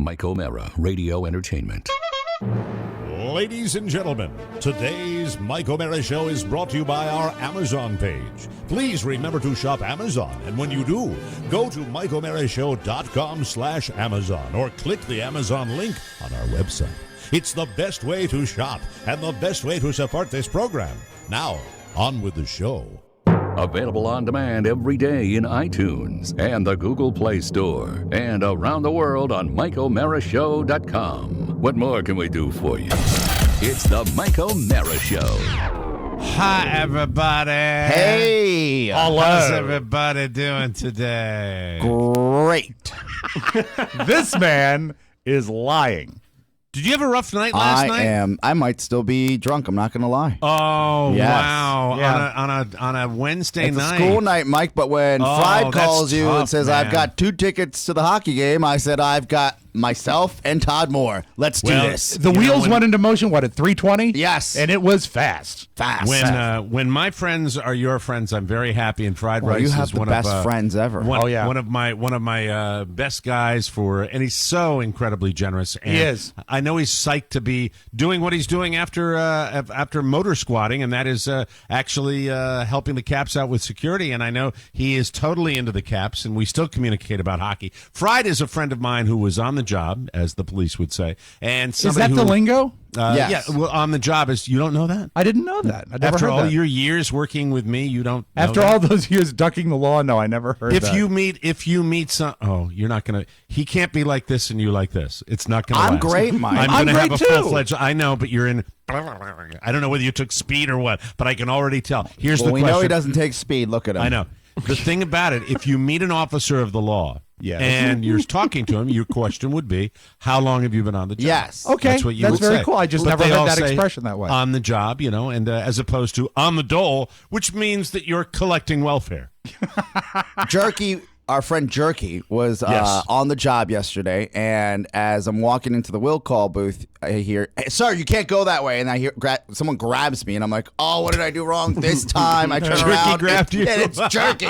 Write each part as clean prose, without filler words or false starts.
Mike O'Mara, Radio Entertainment. Ladies and gentlemen, today's Mike O'Mara Show is brought to you by our Amazon page. Please remember to shop Amazon, and when you do, go to MikeO'MaraShow.com/Amazon or click the Amazon link on our website. It's the best way to shop and the best way to support this program. Now, on with the show. Available on demand every day in iTunes and the Google Play Store and around the world on MikeO'MaraShow.com. What more can we do for you? It's the Mike O'Mara Show. Hi, everybody. Hey. Hello. How's everybody doing today? Great. This man is lying. Did you have a rough night last night? I might still be drunk. I'm not going to lie. Oh, Yes. wow. Yeah. On a Wednesday It's night. a school night, Mike, but when Fried that's calls you and tough, says, man. I've got 2 tickets to the hockey game, I said, I've got myself and Todd Moore. Let's do this. The wheels went into motion, what, at 3:20? Yes. And it was fast. Fast. When my friends are your friends, I'm very happy. And Fried Well, Rice you have is the one best of friends ever. One of my best guys and he's so incredibly generous. And He is. I know he's psyched to be doing what he's doing after motor squatting, and that is actually helping the Caps out with security. And I know he is totally into the Caps, and we still communicate about hockey. Fried is a friend of mine who was on the job, as the police would say, and Is that the lingo? Yes. Yeah, well, on the job is. You don't know that? I didn't know that. I never After heard all that. your years working with me, you don't. After know all that? those years ducking the law, no, I never heard that. If you meet some, you're not gonna. He can't be like this and you like this. It's not gonna. I'm last. great, Mike. I'm I'm gonna have great, a too. full-fledged. I know, but you're in. I don't know whether you took speed or what, but I can already tell. Here's Well, the we question. know he doesn't take speed. Look at him. I know. The thing about it, if you meet an officer of the law, Yes. and you're talking to him, your question would be, "How long have you been on the job?" Yes. Okay, That's what you that's would very say. cool. I just But never they heard all that say expression that way. On the job, and as opposed to on the dole, which means that you're collecting welfare. Jerky, our friend Jerky, was Yes. on the job yesterday, and as I'm walking into the will call booth, I hear, "Hey, sir, you can't go that way," and I hear someone grabs me, and I'm like, "Oh, what did I do wrong this time?" I turn Jerky around, grabbed you. and it's Jerky.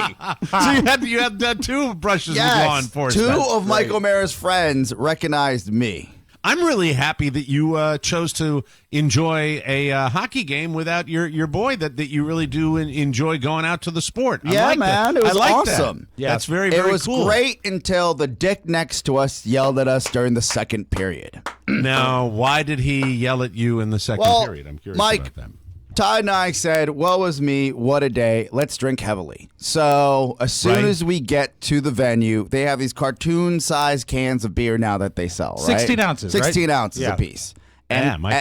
So you had 2 brushes with law Yes, enforcement. 2 of Mike O'Mara's friends recognized me. I'm really happy that you chose to enjoy a hockey game without your boy. That you really do enjoy going out to the sport. I Yeah, like man, that. it was I like awesome. That. Yeah, that's very very It was cool. great until the dick next to us yelled at us during the second period. Now, why did he yell at you in the second period? I'm curious Mike, about that. Todd and I said, "Woe is me, what a day. Let's drink heavily." So as soon Right. as we get to the venue, they have these cartoon-sized cans of beer now that they sell, right? 16 ounces, right? 16 ounces Yeah. a piece. Yeah, my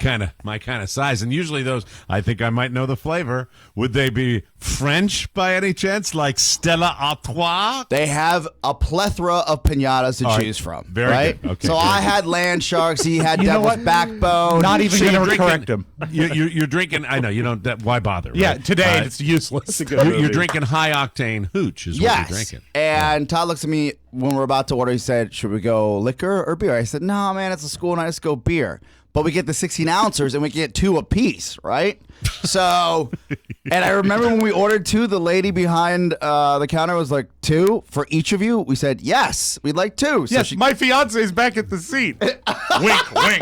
kind of size, and usually those. I think I might know the flavor. Would they be French by any chance, like Stella Artois? They have a plethora of pinatas to All right. choose from. Very right? good. Okay, so good. I had land sharks. He had You know devil's what? backbone. Not even So going you're to drinking- correct him. You're drinking. I know you don't. Why bother? Yeah, right? today it's useless. You're drinking high octane hooch, is what Yes. you're drinking. And Todd looks at me when we're about to order. He said, "Should we go liquor or beer?" I said, "No, man, it's a school night. Let's go beer." But we get the 16 ounces and we get 2 apiece, right? So, and I remember when we ordered 2, the lady behind the counter was like, 2 for each of you? We said, yes, we'd like 2. So Yes, my fiance is back at the seat. Wink, wink.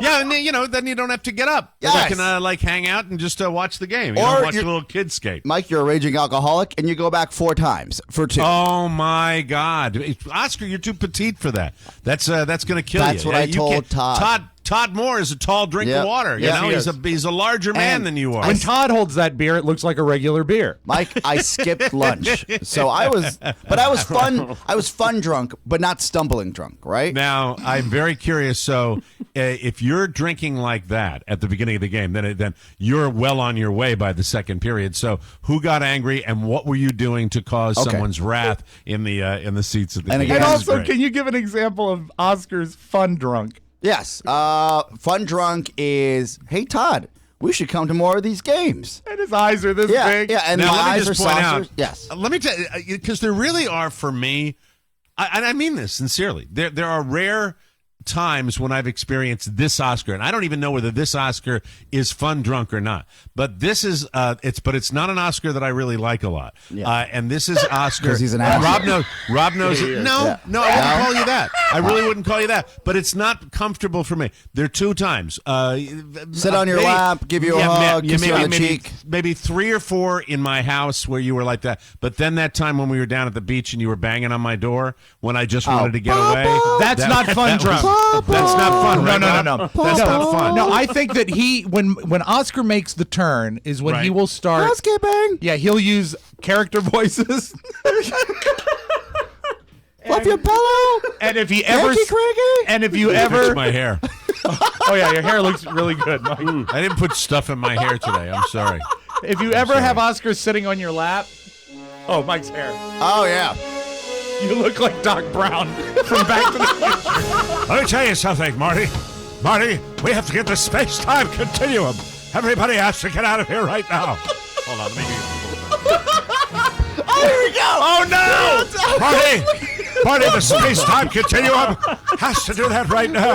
Yeah, and then you don't have to get up. Yes. You can hang out and just watch the game. You Or know, watch a you're- little kid skate. Mike, you're a raging alcoholic and you go back 4 times for 2. Oh my God, Oscar, you're too petite for that. That's going to kill you. That's what I You told can't- Todd. Todd Moore is a tall drink Yep. of water. You Yes, know, he he's a larger man And than you are. When Todd holds that beer, it looks like a regular beer. Mike, I skipped lunch. So I was fun drunk, but not stumbling drunk, right? Now, I'm very curious. So, if you're drinking like that at the beginning of the game, then you're well on your way by the second period. So, who got angry, and what were you doing to cause Okay. someone's wrath in the seats of the And game? again- And This is also, great. can you give an example of Oscar's fun drunk? Yes. Fun drunk is, "Hey, Todd, we should come to more of these games." And his eyes are this Yeah, big. yeah, and Now, my let me eyes are just point saucers. out. Yes. Let me tell you, because there really are, for me, and I mean this sincerely. There are rare times when I've experienced this Oscar, and I don't even know whether this Oscar is fun drunk or not. But this is it's not an Oscar that I really like a lot. Yeah. And this is Oscar 'Cause he's an asshole. Rob knows it. No, Yeah. no, I wouldn't call you that. I really wouldn't call you that. But it's not comfortable for me. There are 2 times. Sit on your lap, give you a hug, kiss you on the cheek. Maybe 3 or 4 in my house where you were like that. But then that time when we were down at the beach and you were banging on my door when I just wanted to get away. That's not fun, Drum. That's not fun. Right, No. Rob? That's not fun. No, I think that when Oscar makes the turn is when he Right. will start. Housekeeping. Yeah, he'll use character voices. Love your pillow. And if he ever, Yankee Craigie. and if you Fix ever, my hair. oh yeah, your hair looks really good, Mike. I didn't put stuff in my hair today. I'm sorry. If you ever have Oscar sitting on your lap, oh, Mike's hair. Oh yeah. You look like Doc Brown from Back to the Future. Let me tell you something, Marty. Marty, we have to get the space-time continuum. Everybody has to get out of here right now. Hold on, let me hear you. Oh, here we go. Oh no! Marty, the space-time continuum has to do that right now.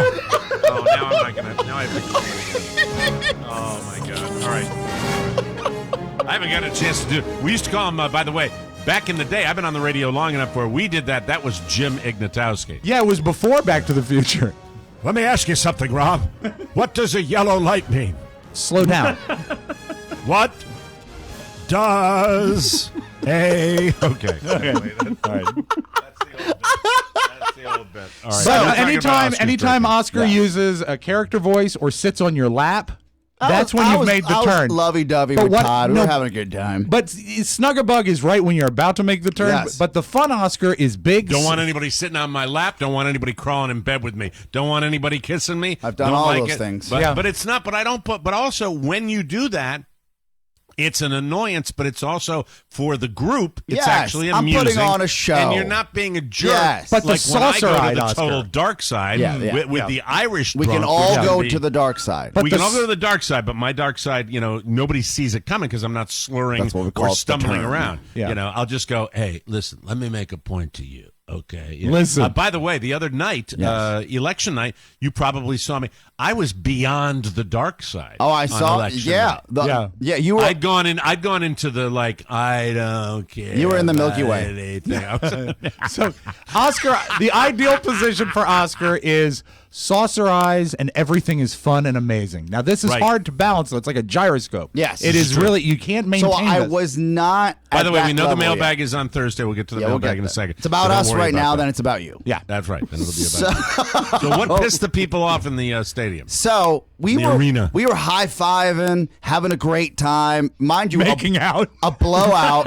Oh, now I'm not gonna. Now I have to. Oh my God! All right. I haven't got a chance to do. We used to call him. By the way, back in the day, I've been on the radio long enough where we did that. That was Jim Ignatowski. Yeah, it was before Back to the Future. Let me ask you something, Rob. What does a yellow light mean? Slow down. What does a... Okay. All right. That's the old bit. All right. So Now we're talking anytime, about Oscar's anytime birthday. Oscar uses a character voice or sits on your lap, that's when you've made the I turn. was lovey-dovey But with what- Todd. We no, were having a good time. But Snugabug is right when you're about to make the turn. Yes. But the fun Oscar is big. Don't want anybody sitting on my lap. Don't want anybody crawling in bed with me. Don't want anybody kissing me. I've done Don't all like those it. things. But, Yeah. but it's not. But I don't put. But also, when you do that, it's an annoyance. But it's also for the group. It's Yes, actually I'm amusing. putting on a show. and you're not being a jerk. Yes. But the like when I go saucer-eyed to the Oscar. total dark side Yeah, yeah, with yeah. the Irish. We can drunk, all which go can to be- the dark side. But we the can all s- go to the dark side, but my dark side, nobody sees it coming because I'm not slurring That's what we call or it, the stumbling turn. around. Yeah. I'll just go, hey, listen, let me make a point to you. Okay. Yeah. Listen. By the way, the other night, election night, you probably saw me. I was beyond the dark side. Oh, I on saw. election Yeah, night. Yeah. You were. I'd gone into the I don't care. You were in the Milky about Way. anything. I was- So Oscar, the ideal position for Oscar is saucer eyes and everything is fun and amazing. Now this is Right. hard to balance. So it's like a gyroscope. Yes. it This is is true. really you can't maintain. so I this. was not. By at the way, that we know the level mailbag yet. is on Thursday. We'll get to the Yeah, we'll mailbag get in a that. second. It's about So don't us worry right about now. that. Then it's about you. Yeah. That's right. Then it'll be about you. So what pissed the people off in the stadium? So we The were arena. we were high fiving, having a great time. Mind you, making out. a blowout,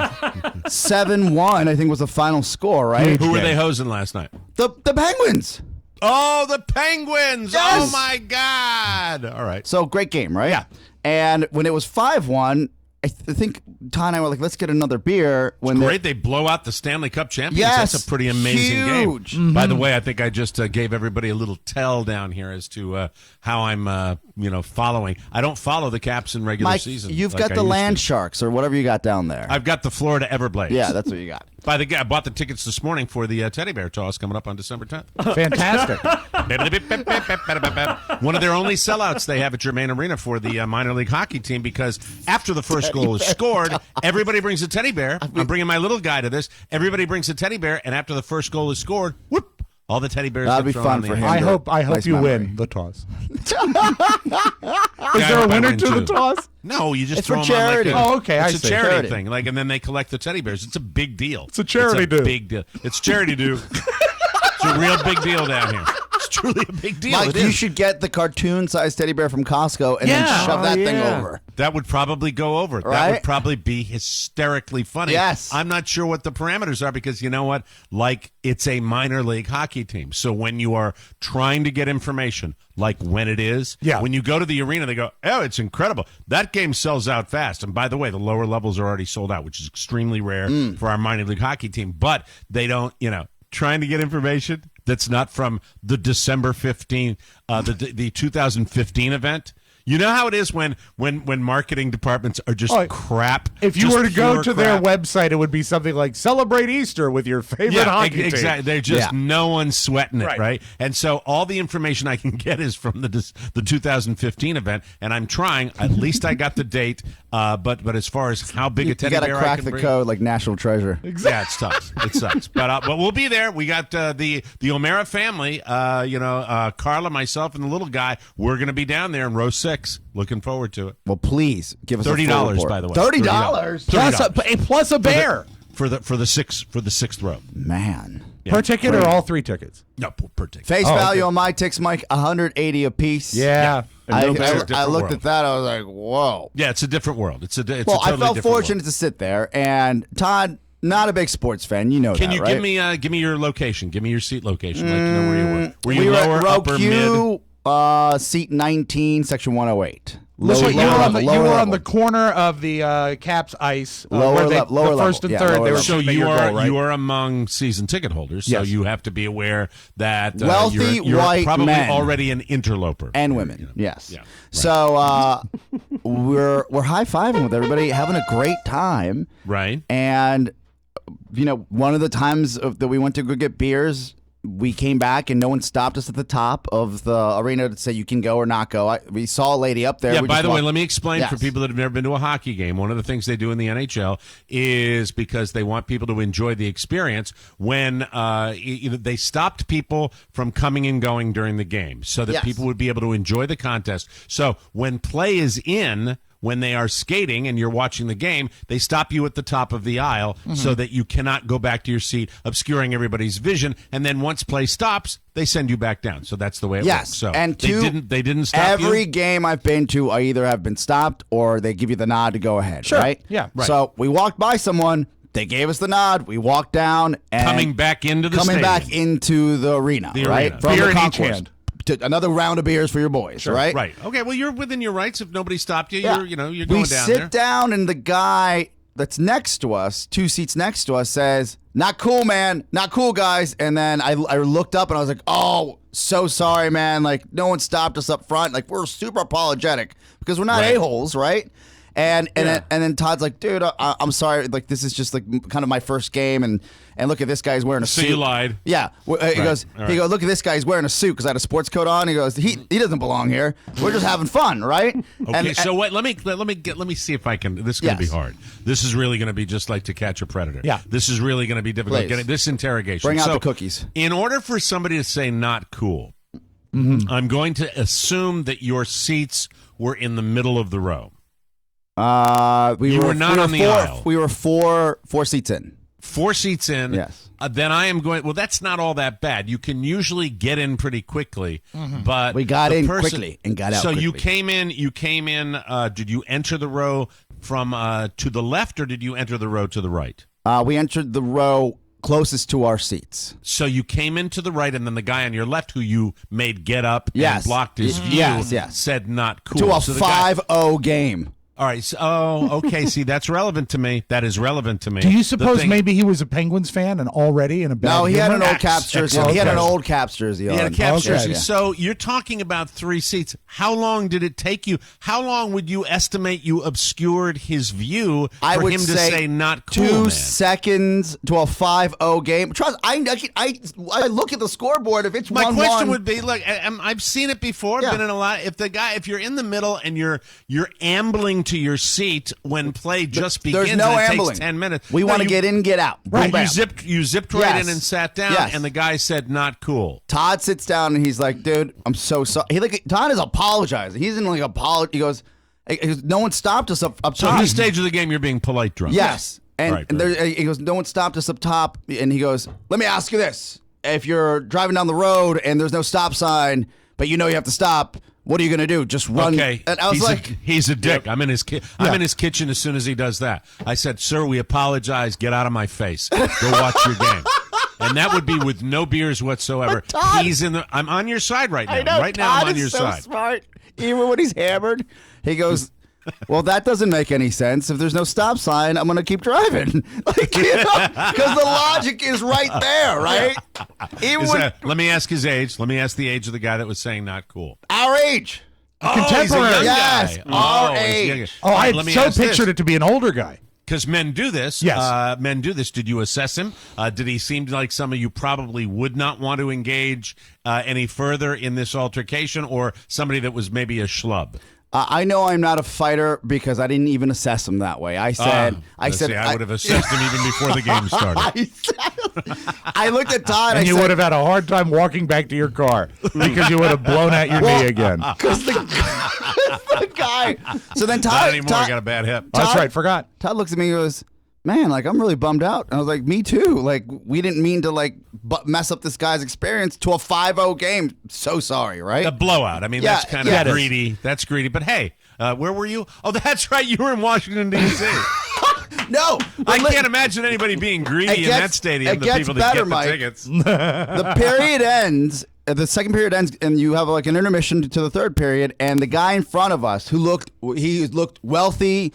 7-1. I think was the final score. Right? Who were they hosing last night? The Penguins. Oh, the Penguins! Yes. Oh my God! All right. So great game, right? Yeah. And when it was 5-1, I think Todd and I were like, let's get another beer. When Great, they blow out the Stanley Cup champions. Yes, That's a pretty amazing huge. game. By the way, I think I just gave everybody a little tell down here as to how I'm, following. I don't follow the Caps in regular Mike, season. you've like got I the used Land to. Sharks or whatever you got down there. I've got the Florida Everblades. Yeah, that's what you got. By the way, I bought the tickets this morning for the teddy bear toss coming up on December 10th. Fantastic. One of their only sellouts they have at Germain Arena for the minor league hockey team because after the first goal is scored, everybody brings a teddy bear. I'm bringing my little guy to this. Everybody brings a teddy bear, and after the first goal is scored, whoop, all the teddy bears That'd get be thrown fun on the for ice. him. I hope Nice you memory. win the toss. Is I there a hope I winner win, to the too. toss? No, you just It's throw for them on charity. like Oh, okay, I It's a see. charity Charity. thing, and then they collect the teddy bears. It's a big deal. It's a charity do. Big deal. It's charity do. It's a real big deal down here. It's truly a big deal. Mike, It you is. should get the cartoon-sized teddy bear from Costco and then Yeah. shove that thing yeah. over. That would probably go over. That Right? would probably be hysterically funny. Yes. I'm not sure what the parameters are because you know what? Like, it's a minor league hockey team. So when you are trying to get information, like when it is, Yeah. when you go to the arena, they go, oh, it's incredible. That game sells out fast. And by the way, the lower levels are already sold out, which is extremely rare for our minor league hockey team. But they don't, trying to get information that's not from the December 15th, the 2015 event. You know how it is when marketing departments are just crap. If you just were to go pure to their crap. website, it would be something like "Celebrate Easter with your favorite hockey team." Exactly. They're just no one's sweating it, Right. right? And so all the information I can get is from the 2015 event, and I'm trying. At least I got the date. But as far as how big a You teddy got to bear I crack can the bring, code like National Treasure. yeah, it sucks. It sucks. But we'll be there. We got the O'Mara family. Carla, myself, and the little guy. We're going to be down there in row 6. Looking forward to it. Well, please give us a full $30, report. by the way. $30 Plus a bear for the sixth row. Man. per ticket or all 3 tickets? No, per ticket. Face value on my ticks, Mike, $180 a piece. Yeah. I different looked world. at that. I was like, whoa. Yeah, it's a different world. It's Well, a I totally felt different fortunate world. to sit there, and Todd, not a big sports fan. You know Can that, you right? give me your location? Give me your seat location. I'd like to know where you were. Were you we were lower, at row upper, mid? Q, seat 19, section 108. So you were on the level. corner of the Caps ice, Lower where they, level, lower the first level. and Yeah, third. lower They were level. So shooting at you your are goal, right? you are among season ticket holders. So Yes. you have to be aware that Wealthy you're white probably men. already an interloper And women, yes. Yeah, right. So we're high fiving with everybody, having a great time, right? and one of the times that we went to go get beers, we came back and no one stopped us at the top of the arena to say you can go or not go. We saw a lady up there. Yeah, We by just the way, walked- let me explain for Yes. people that have never been to a hockey game. One of the things they do in the NHL is because they want people to enjoy the experience when they stopped people from coming and going during the game so that Yes. people would be able to enjoy the contest. So when play is in, when they are skating and you're watching the game, they stop you at the top of the aisle so that you cannot go back to your seat, obscuring everybody's vision. And then once play stops, they send you back down. So that's the way it Yes, works. So and they didn't stop every you. game I've been to, I either have been stopped or they give you the nod to go ahead. Sure. Right? Yeah, right. So we walked by someone. They gave us the nod. We walked down and Coming back into the coming stadium. back into the arena. The right arena. from Beer the in each concourse. hand. To another round of beers for your boys. Right. Right. Okay. Well, you're within your rights. If nobody stopped you, Yeah. you're going we down sit there. down and the guy that's next to us, 2 seats next to us, says, "Not cool, man. Not cool, guys." And then I looked up and I was like, "Oh, so sorry, man. Like no one stopped us up front. Like we're super apologetic because we're not Right. a-holes, right?" And then Todd's like, "Dude, I'm sorry. Like this is just like kind of my first game, and look at this guy's wearing a So suit." you lied. Yeah. He goes, All right. "Look at this guy's wearing a suit because I had a sports coat on." He goes, "He doesn't belong here. We're just having fun, right?" Okay. So what? Let me see if I can. This is going to Yes. be hard. This is really going to be just like To Catch a Predator. Yeah. This is really going to be difficult. Please. Getting this interrogation. Bring out So, the cookies. In order for somebody to say not cool, I'm going to assume that your seats were in the middle of the row. You were not on the aisle. We were four seats in. 4 seats in. Yes. Then I am going. Well, that's not all that bad. You can usually get in pretty quickly, but We got the in person- quickly and got out So you quickly. came in. You came in. Did you enter the row from to the left, or did you enter the row to the right? We entered the row closest to our seats. So you came into the right, and then the guy on your left, who you made get up and Yes. blocked his view, Yes. said not cool. To a So the guy- 5-0 game. All right. So, okay. See, that's relevant to me. That is relevant to me. Do you The suppose thing- maybe he was a Penguins fan and already in a bad No, he had humor? an old Caps jersey. He had an old Caps jersey on. He had a Caps Okay. jersey. Yeah. So you're talking about 3 seats. How long did it take you? How long would you estimate you obscured his view I for would him to say say not cool, 2 man? seconds to a 5-0 game. Trust, I look at the scoreboard. If it's My 1-1, question would be: look, I've seen it before. Yeah. Been in a lot. If you're in the middle and you're ambling to your seat when play just begins, there's no and it ambling. takes 10 minutes. We No, want to you- get in and get out. Boom, You bam. zipped right Yes. in and sat down, Yes. and the guy said not cool. Todd sits down and he's like, "Dude, I'm so sorry." Todd is apologizing. He's in like apology. He goes, "No one stopped us up So top." at this stage of the game, you're being polite drunk. Yes. And, Right, and there, he goes, "No one stopped us up top." And he goes, "Let me ask you this. If you're driving down the road and there's no stop sign, but you know you have to stop, what are you going to do? Just run?" Okay. And I was he's a dick. I'm in his I'm in his kitchen as soon as he does that. I said, "Sir, we apologize. Get out of my face. Go watch your game." And that would be with no beers whatsoever. Todd- He's in the. I'm on your side right now. I know, Right now, I'm Todd on is your so side. smart. Even when he's hammered, he goes, "Well, that doesn't make any sense. If there's no stop sign, I'm going to keep driving." Like, because the logic is right there, right? Even Is when that- let me ask his age. Let me ask the age of the guy that was saying not cool. our age, Contemporary. He's a young Yes, guy. our he's age. younger. Oh, All I right, had let me so ask this. pictured it to be an older guy. Because men do this. Yes. Men do this. Did you assess him? Did he seem like somebody you probably would not want to engage any further in this altercation, or somebody that was maybe a schlub? I know I'm not a fighter because I didn't even assess him that way. I said, I would have assessed him even before the game started. I looked at Todd. And I you said, would have had a hard time walking back to your car because you would have blown out your knee again. because the guy. So then Not Todd, anymore. I got a bad hip. That's right. Forgot. Todd looks at me and goes, man, like, I'm really bummed out. And I was like, me too. Like, we didn't mean to, like, mess up this guy's experience to a 5-0 game. So sorry, right? A blowout. I mean, Yeah, that's kind yeah, of it is. greedy. That's greedy. But hey, where were you? Oh, that's right. You were in Washington, D.C. No. I but can't imagine anybody being greedy It in gets- that stadium. it The gets people that better, get the Mike. tickets. the period ends. The second period ends, and you have like an intermission to the third period. And the guy in front of us, who looked wealthy,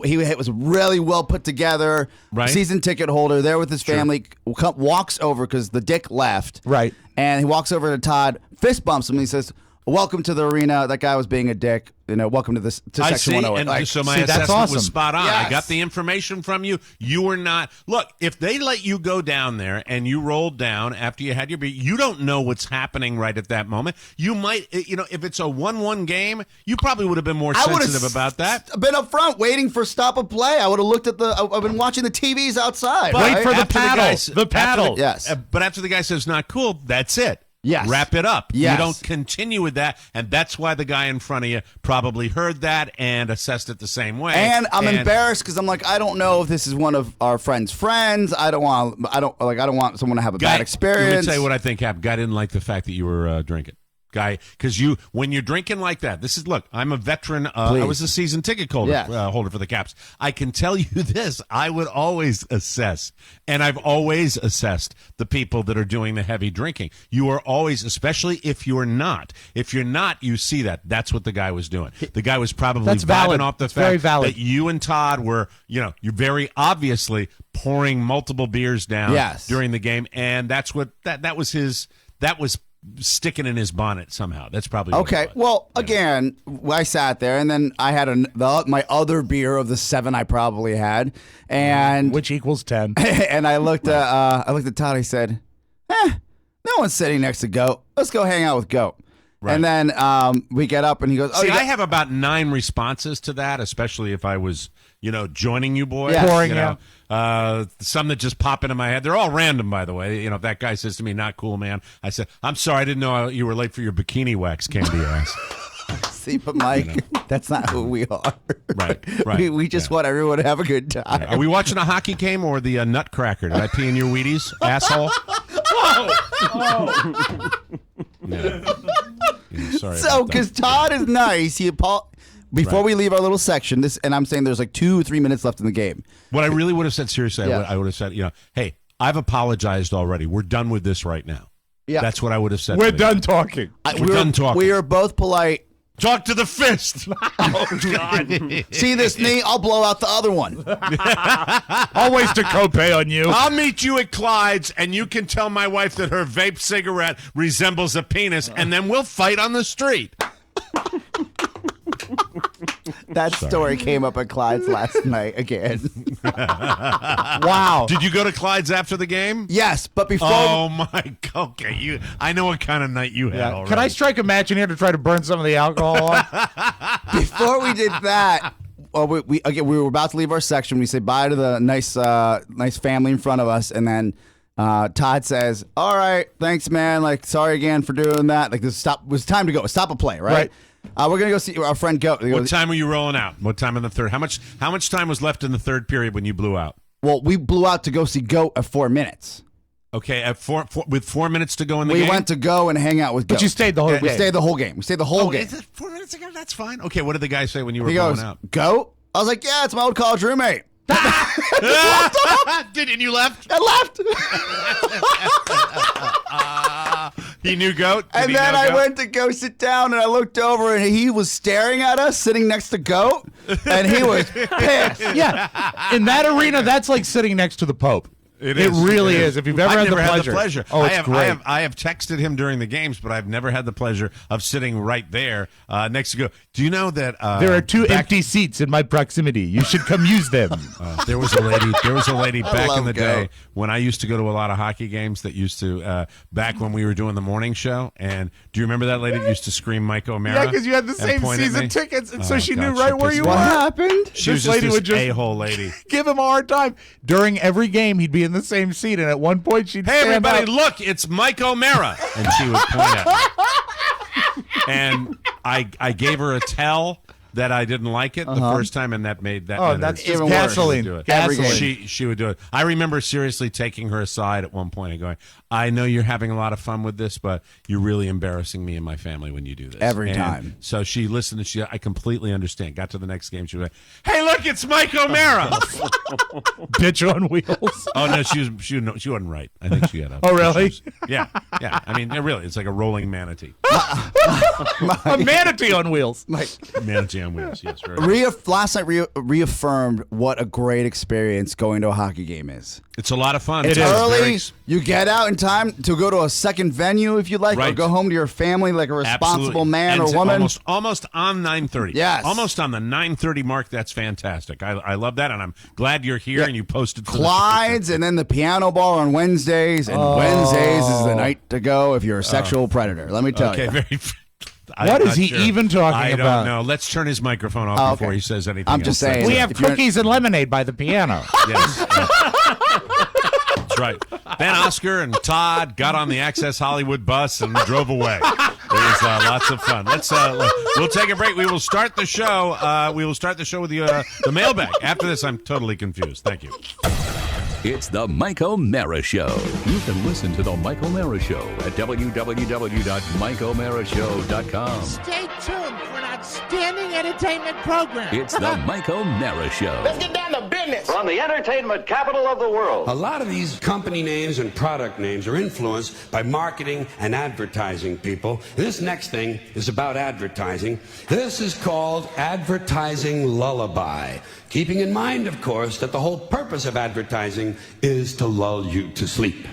he was really well put together, Right. season ticket holder, there with his family, walks over because the dick left, Right. and he walks over to Todd, fist bumps him, and he says, "Welcome to the arena." That guy was being a dick. Welcome to this to I section see, 108. and Like, so my see, that's assessment awesome. was spot on. Yes. I got the information from you. You were not. Look, if they let you go down there and you rolled down after you had your beat, you don't know what's happening right at that moment. You might, if it's a 1-1 game, you probably would have been more I would've sensitive about that. Been up front waiting for stop of play. I would have looked at I've been watching the TVs outside. Wait right? for the After paddle. guy- The paddle. Yes. But after the guy says not cool, that's it. Yes. Wrap it up. Yes. You don't continue with that, and that's why the guy in front of you probably heard that and assessed it the same way. And I'm embarrassed because I'm like, I don't know if this is one of our friends' friends. I don't want someone to have a bad experience. Let me tell you what I think happened. Guy didn't like the fact that you were drinking. Guy, because when you're drinking like that, look, I'm a veteran. I Please. was a season ticket holder, Yes. holder for the Caps. I can tell you this: I would always assess, and I've always assessed the people that are doing the heavy drinking. You are always, especially if you're not. If you're not, you see that. That's what the guy was doing. The guy was probably That's vibing valid. off the It's very fact valid. that you and Todd were, you're very obviously pouring multiple beers down Yes. during the game, and that's what that was sticking in his bonnet somehow. That's probably what Okay. it was. Well, again, I sat there, and then I had my other beer of the 7 I probably had, and Which equals 10. and I looked at Todd. I said, no one's sitting next to Goat. Let's go hang out with Goat. Right. And then we get up, and he goes, "Oh, See, you I got- have about 9 responses to that, especially if I was, joining you boys. Yeah. Pouring, Some that just pop into my head. They're all random, by the way. If that guy says to me, "Not cool, man," I said, "I'm sorry, I didn't know you were late for your bikini wax candy ass." see, but Mike, that's not who we are. Right, We just yeah. want everyone to have a good time. Are we watching a hockey game or the Nutcracker? Did I pee in your Wheaties, asshole? Yeah. Sorry. So, about that. because Todd is nice, before we leave our little section, and I'm saying there's like 2-3 minutes left in the game. What I really would have said, seriously, Yeah. I would have said, hey, I've apologized already. We're done with this right now. Yeah. That's what I would have said. We're to the- done talking. We're done talking. We are both polite. Talk to the fist. See this knee? I'll blow out the other one. I'll waste a copay on you. I'll meet you at Clyde's, and you can tell my wife that her vape cigarette resembles a penis, and then we'll fight on the street. That story came up at Clyde's last night again. Wow. Did you go to Clyde's after the game? Yes, but before Oh my! Okay, I know what kind of night you had already. Can I strike a match in here to try to burn some of the alcohol on? before we did that, we were about to leave our section. We say bye to the nice family in front of us, and then Todd says, "All right, thanks, man. Like, sorry again for doing that. Like, this was time to go. Stop a play, right? We're gonna go see our friend Goat." He What goes, time were you rolling out? What time in the third? How much time was left in the third period when you blew out? well, we blew out to go see Goat at 4 minutes. Okay, at with 4 minutes to go in the game. We went to go and hang out with Goat. But you stayed the whole We game. stayed the whole game. We stayed the whole game. Is it 4 minutes ago? That's fine. Okay, what did the guy say when you were He blowing goes, out? "Goat?" I was like, "Yeah, it's my old college roommate." And you left? I left. He knew Goat? Did And he then know I Goat? went to go sit down, and I looked over, and he was staring at us, sitting next to Goat, and he was pissed. Yeah. In that arena, that's like sitting next to the Pope. It It is. really It is. If you've ever I've had never the pleasure. Oh, I it's have, great. I have texted him during the games, but I've never had the pleasure of sitting right there next to go. Do you know that There are two empty seats in my proximity. You should come use them. There was a lady. There was a lady back love in the Go. day when I used to go to a lot of hockey games. That used to back when we were doing the morning show. And do you remember that lady that used to scream Mike O'Mara? Yeah, because you had the and same point at season me? tickets, and so Oh, she God, knew right where pissed you me were. What off. happened? She This was lady just would this just a-hole lady. give him a hard time. During every game, he'd be in the same seat, and at one point, she'd Hey, stand everybody, up. look, it's Mike O'Mara. And she would point at me. And I gave her a tell that I didn't like it the first time, and that made that. Oh, made that's her- just Even worse. gasoline. Do it. Every game. She would do it. I remember seriously taking her aside at one point and going, "I know you're having a lot of fun with this, but you're really embarrassing me and my family when you do this." Every And time. So she listened and I completely understand. Got to the next game, she was like, "Hey, look, it's Mike O'Mara." Bitch on wheels. Oh no, she wasn't right. I think she had a. Oh, really? issues. Yeah. I mean, really, it's like a rolling manatee. A manatee on wheels. Manatee on wheels. Yes, very. Last night reaffirmed what a great experience going to a hockey game is. It's a lot of fun. It It's is. very Early, you get out in time to go to a second venue if you like, or Right. go home to your family like a responsible Absolutely. man And or to woman. almost on 9:30. Yes. Almost on the 9:30 mark. That's fantastic. I love that, and I'm glad you're here and you posted for Clyde's and then the piano bar on Wednesdays, and Wednesdays is the night to go if you're a sexual predator. Let me tell Okay, you. very. What is not he sure. even talking I about? don't know. Let's turn his microphone off Oh, before okay. he says anything. I'm just else. saying. We have If you're- cookies and lemonade by the piano. Yes. That's right. Then Oscar and Todd got on the Access Hollywood bus and drove away. It was lots of fun. We'll take a break. We will start the show. We will start the show with the mailbag. After this, I'm totally confused. Thank you. It's the Mike O'Mara Show. You can listen to the Mike O'Mara Show at www.mikeomarashow.com. Stay tuned for an outstanding entertainment program. It's the Mike O'Mara Show. Let's get down to business. From the entertainment capital of the world. A lot of these company names and product names are influenced by marketing and advertising, people. This next thing is about advertising. This is called advertising lullaby. Keeping in mind, of course, that the whole purpose of advertising is to lull you to sleep.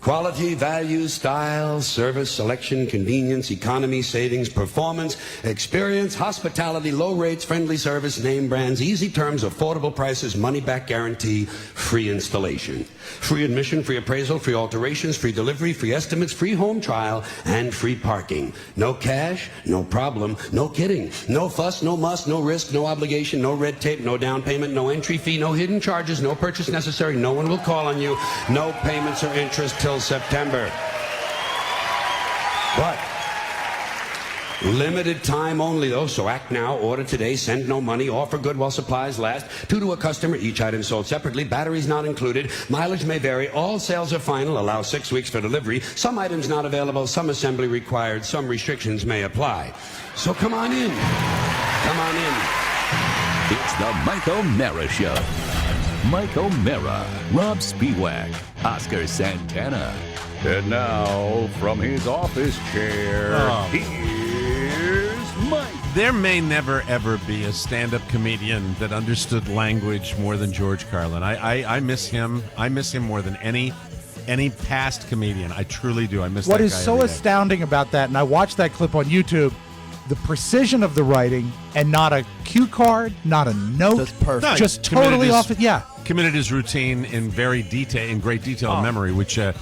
Quality, value, style, service, selection, convenience, economy, savings, performance, experience, hospitality, low rates, friendly service, name brands, easy terms, affordable prices, money-back guarantee, free installation. Free admission, free appraisal, free alterations, free delivery, free estimates, free home trial, and free parking. No cash, no problem, no kidding. No fuss, no muss, no risk, no obligation, no red tape, no down payment, no entry fee, no hidden charges, no purchase necessary, no one will call on you, no payments or interest till September. But limited time only, though, so act now, order today, send no money, offer good while supplies last. 2 to a customer, each item sold separately, batteries not included, mileage may vary, all sales are final, allow 6 weeks for delivery, some items not available, some assembly required, some restrictions may apply. So come on in. Come on in. It's the Mike O'Mara Show. Mike O'Mara, Rob Spiewak, Oscar Santana. And now, from his office chair, here's Mike. There may never, ever be a stand-up comedian that understood language more than George Carlin. I miss him. I miss him more than any past comedian. I truly do. I miss What that is guy so every day. astounding about that, and I watched that clip on YouTube, the precision of the writing, and not a cue card, not a note. That's perfect. No, Just committed totally his- off it. Yeah. Committed his routine in great detail Oh. and memory, which a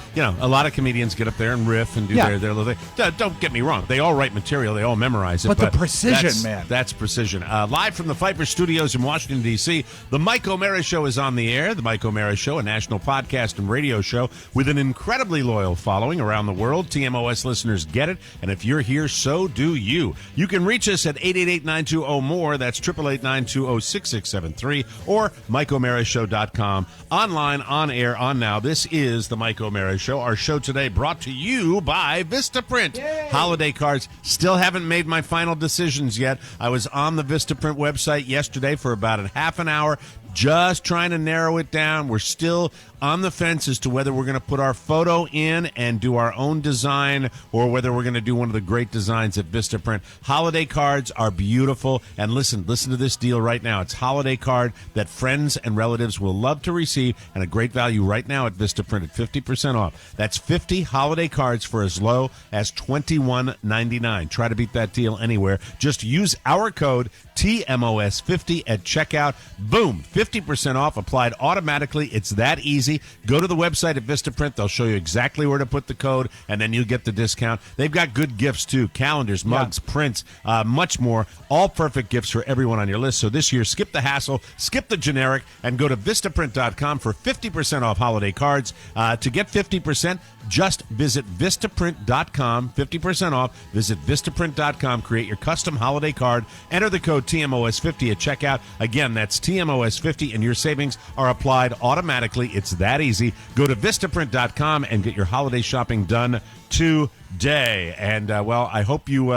lot of comedians get up there and riff and do Yeah. their little thing. Don't get me wrong; they all write material, they all memorize it. But the precision, that's- man. that's precision. Live from the Pfeiffer Studios in Washington D.C., the Mike O'Mara Show is on the air. The Mike O'Mara Show, a national podcast and radio show with an incredibly loyal following around the world. TMOS listeners get it, and if you're here, so do you. You can reach us at 888-920-MORE. That's 888-920-6673 or MikeO'MaraShow.com. Online, on air, on now. This is the Mike O'Mara Show. Our show today brought to you by Vistaprint. Holiday cards. Still haven't made my final decisions yet. I was on the Vistaprint website yesterday for about a half an hour, just trying to narrow it down. We're still on the fence as to whether we're going to put our photo in and do our own design or whether we're going to do one of the great designs at Vistaprint. Holiday cards are beautiful. And listen to this deal right now. It's holiday card that friends and relatives will love to receive, and a great value right now at Vistaprint at 50% off. That's 50 holiday cards for as low as $21.99. Try to beat that deal anywhere. Just use our code TMOS50 at checkout. Boom, 50% off applied automatically. It's that easy. Go to the website at Vistaprint. They'll show you exactly where to put the code, and then you get the discount. They've got good gifts too: calendars, mugs, prints, much more. All perfect gifts for everyone on your list. So this year, skip the hassle, skip the generic, and go to Vistaprint.com for 50% off holiday cards. To get 50%, just visit Vistaprint.com. 50% off. Visit Vistaprint.com. Create your custom holiday card. Enter the code TMOS50 at checkout. Again, that's TMOS50, and your savings are applied automatically. It's that easy. Go to Vistaprint.com and get your holiday shopping done today. And I hope you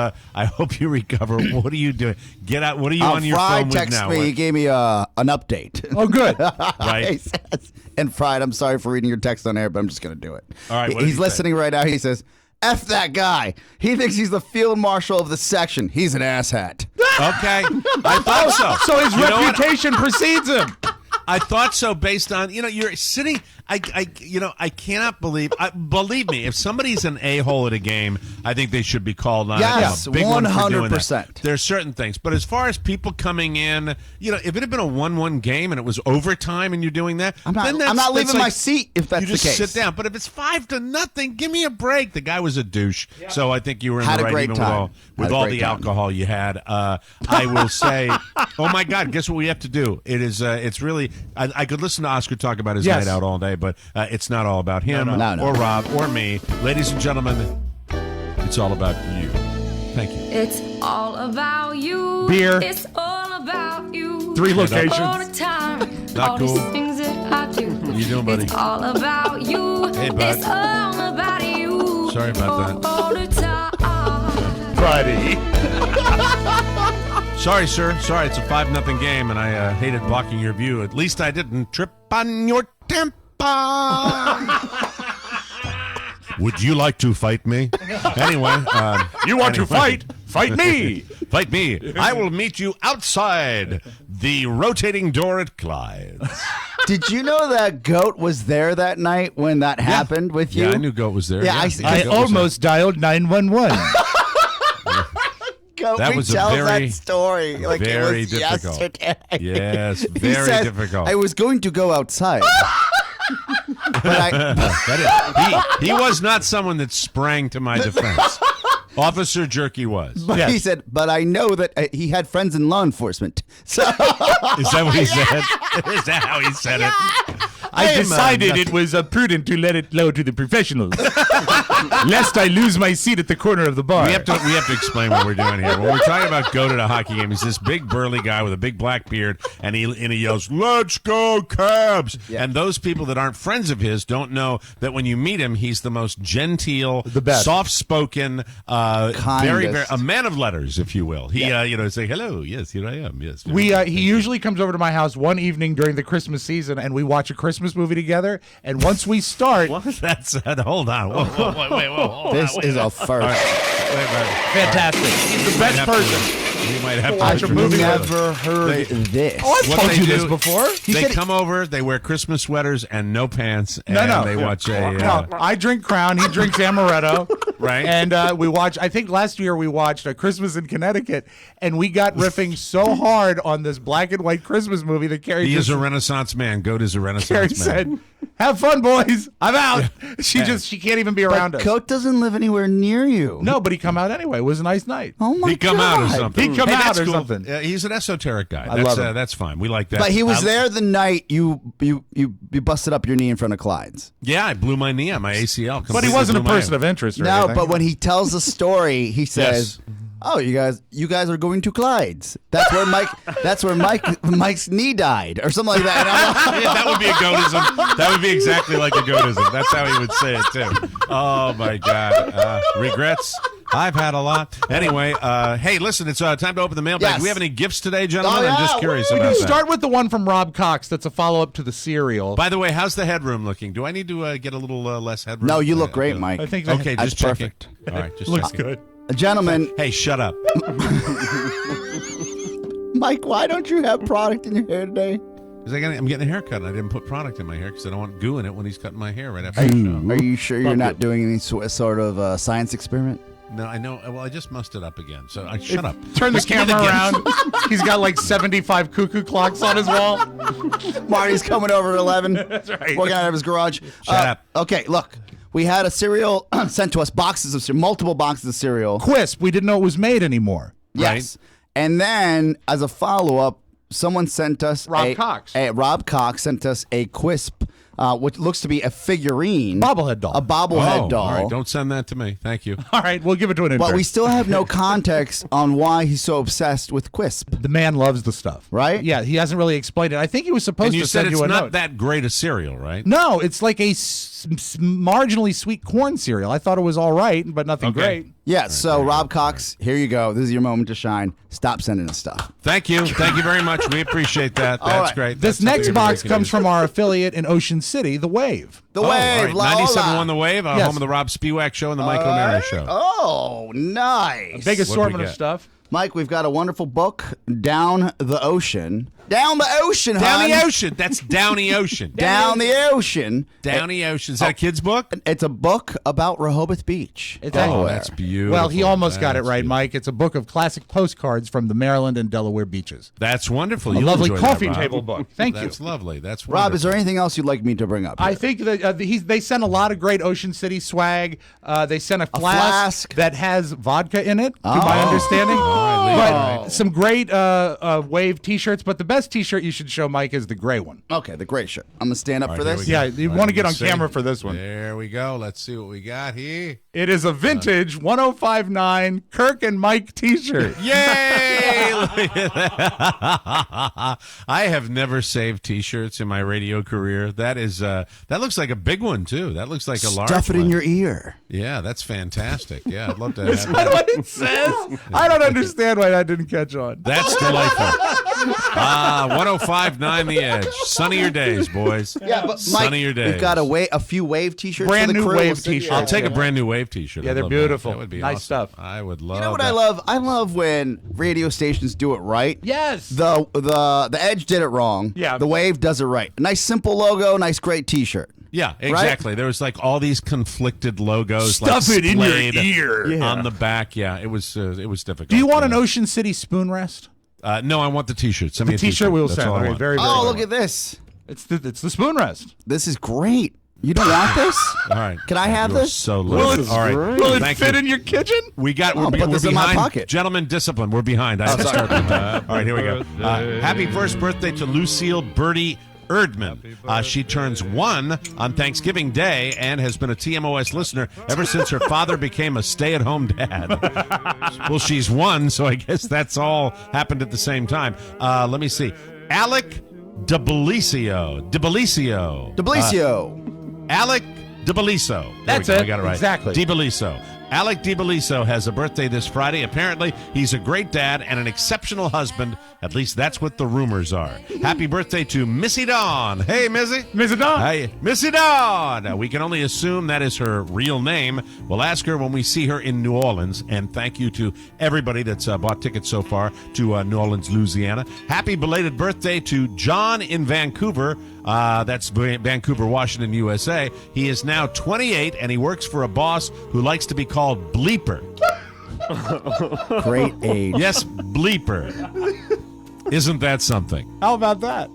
recover. What are you doing? Get out. What are you on your phone with now? Me. He gave me an update. Oh, good. Right. And Fried, I'm sorry for reading your text on air, but I'm just going to do it. All right. He's listening right now. He says, F that guy. He thinks he's the field marshal of the section. He's an asshat. Okay. I thought so. So his reputation precedes him. I thought so based on, you're sitting, I cannot believe, believe me, if somebody's an a-hole at a game, I think they should be called on. Yes, 100%. There's certain things. But as far as people coming in, if it had been a 1-1 game and it was overtime and you're doing that, I'm not leaving my seat if that's the case. You just sit down. But if it's 5-0, give me a break. The guy was a douche. Yeah. So I think you were in the right, even with all the alcohol you had. I will say, oh my God, guess what we have to do? It's really, I could listen to Oscar talk about his night out all day, but it's not all about him or Rob or me. Ladies and gentlemen, it's all about you. Thank you. It's all about you. Beer. It's all about you. 3 locations. All the time. Not all cool. these things that I do. How you doing, buddy? It's all about you. Hey, bud. It's all about you. Sorry about that. All the time. Friday. Sorry, sir. Sorry, it's a 5-0 game, and I hated blocking your view. At least I didn't trip on your temper. Would you like to fight me? Anyway. You want to fight? Fight me. Fight me. I will meet you outside the rotating door at Clyde's. Did you know that Goat was there that night when that happened with you? Yeah, I knew Goat was there. Yeah, I almost dialed 911. Goat, That was a tell very, that story like very it was difficult. yesterday. Yes, He very said, difficult. I was going to go outside. But He was not someone that sprang to my defense. Officer Jerky was. But he said, but I know that he had friends in law enforcement. So Is that what he said? Is that how he said it? I decided it was prudent to let it flow to the professionals, lest I lose my seat at the corner of the bar. We have to explain what we're doing here. When we're talking about go to the hockey game, he's this big burly guy with a big black beard, and he yells, "Let's go Cabs!" Yeah. And those people that aren't friends of his don't know that when you meet him, he's the most genteel, the best, soft-spoken, very a man of letters, if you will. He say hello, yes, here I am, yes. He usually comes over to my house one evening during the Christmas season, and we watch a Christmas movie together. And once we start, that's hold on, whoa, this is a first. Right. Fantastic. He's the best person. We might have to watch a movie. Never heard this. Oh, I've told you this before. They come over, they wear Christmas sweaters and no pants, and they watch I drink Crown, he drinks Amaretto. Right. And we watched, I think last year we watched A Christmas in Connecticut, and we got riffing so hard on this black and white Christmas movie that Carrie He is a Renaissance man. Goat is a Renaissance Carrie man. said, have fun, boys. I'm out. She can't even be around us. Goat doesn't live anywhere near you. No, but he come out anyway. It was a nice night. Oh my God. He'd come out or something. He'd come out or cool. something. He's an esoteric guy. I love him. That's fine. We like that. But he was there the night you busted up your knee in front of Clyde's. Yeah, I blew my knee on my ACL. But he wasn't a person of interest or anything. No, but when he tells the story, he says, "Oh, you guys are going to Clyde's. That's where Mike's knee died, or something like that." That would be a goatism. That would be exactly like a goatism. That's how he would say it too. Oh my God. Regrets? I've had a lot. Anyway, hey, listen, it's time to open the mailbag. Yes. Do we have any gifts today, gentlemen? Oh, yeah. I'm just curious We about can that. start with the one from Rob Cox. That's a follow-up to the cereal. By the way, how's the headroom looking? Do I need to get a little less headroom? No, you look great, Mike. I think Okay, That's just checking. perfect. All right, just looks checking. good. Gentlemen, Hey, shut up. Mike, why don't you have product in your hair today? Because I'm getting a haircut, and I didn't put product in my hair because I don't want goo in it when he's cutting my hair right after the show. Are you sure you're not doing any sort of science experiment? No, I know. Well, I just mussed it up again. So shut up. Turn the Just give me camera gifts. around. He's got like 75 cuckoo clocks on his wall. Marty's coming over at 11. That's right. Working out of his garage. Shut up. Okay, look. We had a cereal sent to us, multiple boxes of cereal. Quisp. We didn't know it was made anymore. Yes. And then, as a follow-up, someone sent us Rob Cox. Rob Cox sent us a Quisp, which looks to be a figurine. Bobblehead doll. A bobblehead doll. All right, don't send that to me. Thank you. All right, we'll give it to an intern. But we still have no context on why he's so obsessed with Quisp. The man loves the stuff. Right? Yeah, he hasn't really explained it. I think he was supposed And you to said send it's you a not note. that great a cereal, right? No, it's like a marginally sweet corn cereal. I thought it was all right, but nothing Okay. great. Yeah, so Rob Cox, here you go. This is your moment to shine. Stop sending us stuff. Thank you. Thank you very much. We appreciate that. That's right. great. This That's next something box everybody can comes use. from our affiliate in Ocean City, The Wave. The Oh, Wave, all right. la, 97.1 la. The Wave, Yes. home of the Rob Spiewak Show and the Mike O'Mara Show. Oh, nice. Big assortment of get? stuff. Mike, we've got a wonderful book, Down the Ocean. Down the ocean, Down the hon. ocean. That's Downy Ocean. Down the ocean. Downy Ocean. Is that a kid's book? It's a book about Rehoboth Beach. It's Oh, a- that's beautiful. Well, he almost got it That's right, beautiful. Mike. It's a book of classic postcards from the Maryland and Delaware beaches. That's wonderful. A You lovely enjoy that, coffee Rob. table book. Thank you. That's lovely. That's Rob, wonderful. is there anything else you'd like me to bring up? I here? think that they sent a lot of great Ocean City swag. They sent a flask, flask. that has vodka in it, to my understanding. But some great Wave T-shirts. But the best T-shirt you should show Mike is the gray one. Okay, the great shirt. I'm going to stand up All for right, this. here we Yeah, go. you All want to right, get on let's see. camera for this one. There we go. Let's see what we got here. It is a vintage 1059 Kirk and Mike T-shirt. Yay! Look at that. I have never saved T-shirts in my radio career. That is that looks like a big one too. That looks like a large Stuff it in one. your ear. Yeah, that's fantastic. Yeah, I'd love to Is have that that. what it says? I don't understand why that didn't catch on. That's delightful. 1059 The Edge. Sunnier days, boys. Yeah, but Mike, Sunnier days. we've got a few Wave T-shirts. Brand for the new crew. Wave We'll send you- T-shirts. I'll take a brand new Wave T-shirt. Yeah, I'd they're love beautiful. That would be Nice awesome. stuff. I would love. You know what that. I love? I love when radio stations do it right. Yes. The Edge did it wrong. Yeah. The Wave does it right. Nice simple logo, nice great T-shirt. Yeah, exactly. There was like all these conflicted logos. Stuff like it in your splayed ear. on the back. Yeah, it was difficult. Do you want an Yeah. Ocean City spoon rest? No, I want the T-shirt. Send me The a T-shirt we will That's send. all I Okay, want. very, very Oh, good. look at this. It's the spoon rest. This is great. You don't want this? All right. Can I have You are this? So low. Will it- all right. Will it Thank fit you. in your kitchen? We got. Oh, We're, put we're this in my behind. pocket. Gentlemen, discipline. We're behind. I have to start the time. All right, here we go. Happy first birthday to Lucille Birdie Erdman. She turns 1 on Thanksgiving Day and has been a TMOS listener ever since her father became a stay-at-home dad. Well, she's 1, so I guess that's all happened at the same time. Let me see. Alec DeBelicio. Alec DeBeliso. There That's we go. it. I got it right. Exactly. DeBeliso. Alec DeBeliso has a birthday this Friday. Apparently, he's a great dad and an exceptional husband. At least that's what the rumors are. Happy birthday to Missy Dawn. Hey, Missy. Missy Dawn. Hey, Missy Dawn. We can only assume that is her real name. We'll ask her when we see her in New Orleans. And thank you to everybody that's bought tickets so far to New Orleans, Louisiana. Happy belated birthday to John in Vancouver. That's Vancouver, Washington, USA. He is now 28, and he works for a boss who likes to be called Bleeper. Great age. Yes, Bleeper. Isn't that something? How about that?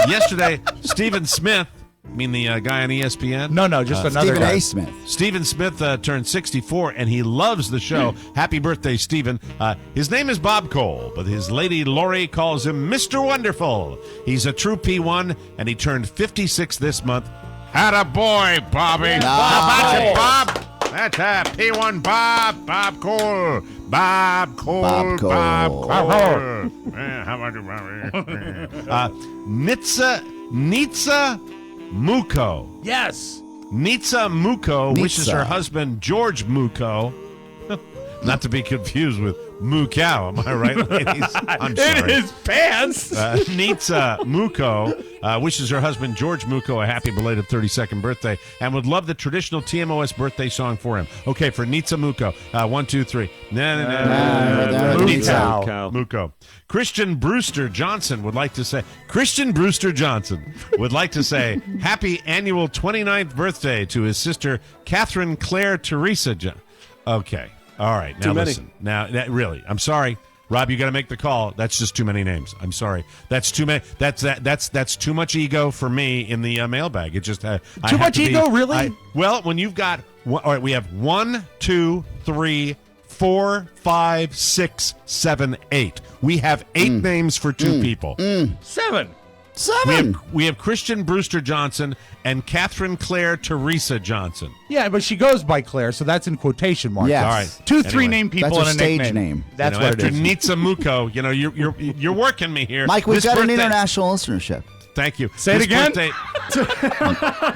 Yesterday, Stephen Smith, I mean the guy on ESPN? No, just another Stephen guy. A. Smith. Stephen Smith turned 64, and he loves the show. Happy birthday, Stephen. His name is Bob Cole, but his lady Lori calls him Mr. Wonderful. He's a true P1, and he turned 56 this month. Atta boy, Bobby. How about you, Bob? That's P1 Bob. Bob Cole. Bob Cole. Bob Cole. Bob Cole. How about you, Bobby? Nitsa Muko. Yes. Nitsa Muko wishes Nitsa. her husband, George Muko, Not to be confused with moo cow. Am I right, ladies? I'm sorry. In his pants. Nitsa Muko wishes her husband George Muko a happy belated 32nd birthday and would love the traditional TMOS birthday song for him. Okay, for Nitsa Muko. 1, 2, 3. Nitsa Muko. Christian Brewster Johnson would like to say happy annual 29th birthday to his sister Catherine Claire Teresa. Okay. All right. Now listen. Now really, I'm sorry. Rob, you got to make the call. That's just too many names. I'm sorry. That's too many. That's too much ego for me in the mailbag. It just too much ego, really? Well, when you've got all right, we have 1, 2, 3, 4, 5, 6, 7, 8. We have 8 names for 2 people. 7. We have Christian Brewster Johnson and Catherine Claire Teresa Johnson. Yeah, but she goes by Claire, so that's in quotation marks. Yes. All right. 2, Anyway, 3 named people that's and her a stage nickname. name. That's You know, what it after is. Nitsa Muko, you're working me here. Mike, we've This got an birthday- international listenership. Thank you. Say it This again? birthday-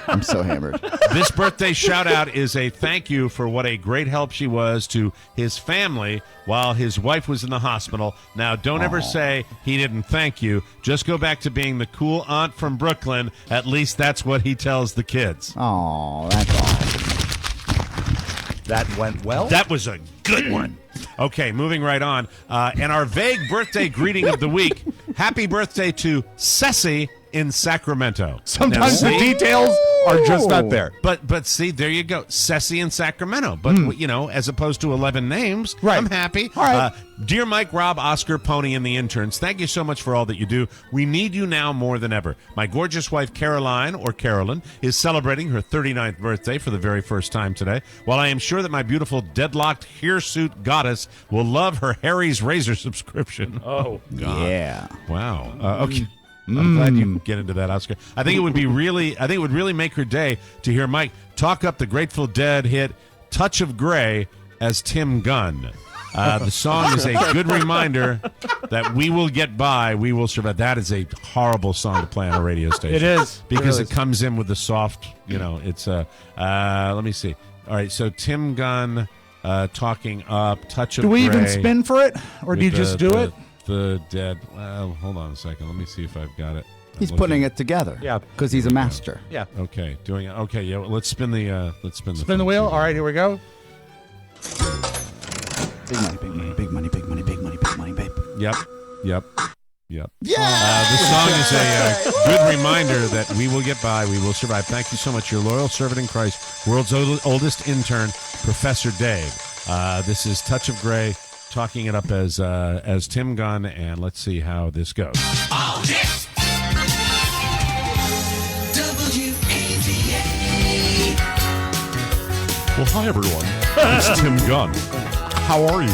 I'm so hammered. This birthday shout out is a thank you for what a great help she was to his family while his wife was in the hospital. Now, don't ever say he didn't thank you. Just go back to being the cool aunt from Brooklyn. At least that's what he tells the kids. Oh, that's awesome. That went well. That was a good one. Okay, moving right on. And our vague birthday greeting of the week. Happy birthday to Ceci in Sacramento. Sometimes Now, the see? details are just not there. But see, there you go. Ceci in Sacramento. But, as opposed to 11 names, Right. I'm happy. All right. Dear Mike, Rob, Oscar, Pony, and the interns, thank you so much for all that you do. We need you now more than ever. My gorgeous wife, Caroline, or Carolyn, is celebrating her 39th birthday for the very first time today. While I am sure that my beautiful deadlocked hirsute goddess will love her Harry's Razor subscription. Oh, God. Yeah. Wow. Okay. I'm glad you get into that, Oscar. I think it would really make her day to hear Mike talk up the Grateful Dead hit "Touch of Grey" as Tim Gunn. The song is a good reminder that we will get by, we will survive. That is a horrible song to play on a radio station. It is. because It it comes in with the soft. It's let me see. All right, so Tim Gunn talking up "Touch of Do we Grey." even spin for it, or do you with just do it? The Dead. Hold on a second. Let me see if I've got it. He's putting it together. Yeah. Because he's a master. Yeah. Okay, doing it. Okay, yeah. Let's spin the. Spin the wheel. All right, here we go. Big money, big money, big money, big money, big money, big money, babe. Yep. Yeah! The song is a good reminder that we will get by, we will survive. Thank you so much, your loyal servant in Christ, world's oldest intern, Professor Dave. This is Touch of Grey, talking it up as Tim Gunn, and let's see how this goes. Oh, yeah. Well, hi, everyone. It's Tim Gunn. How are you?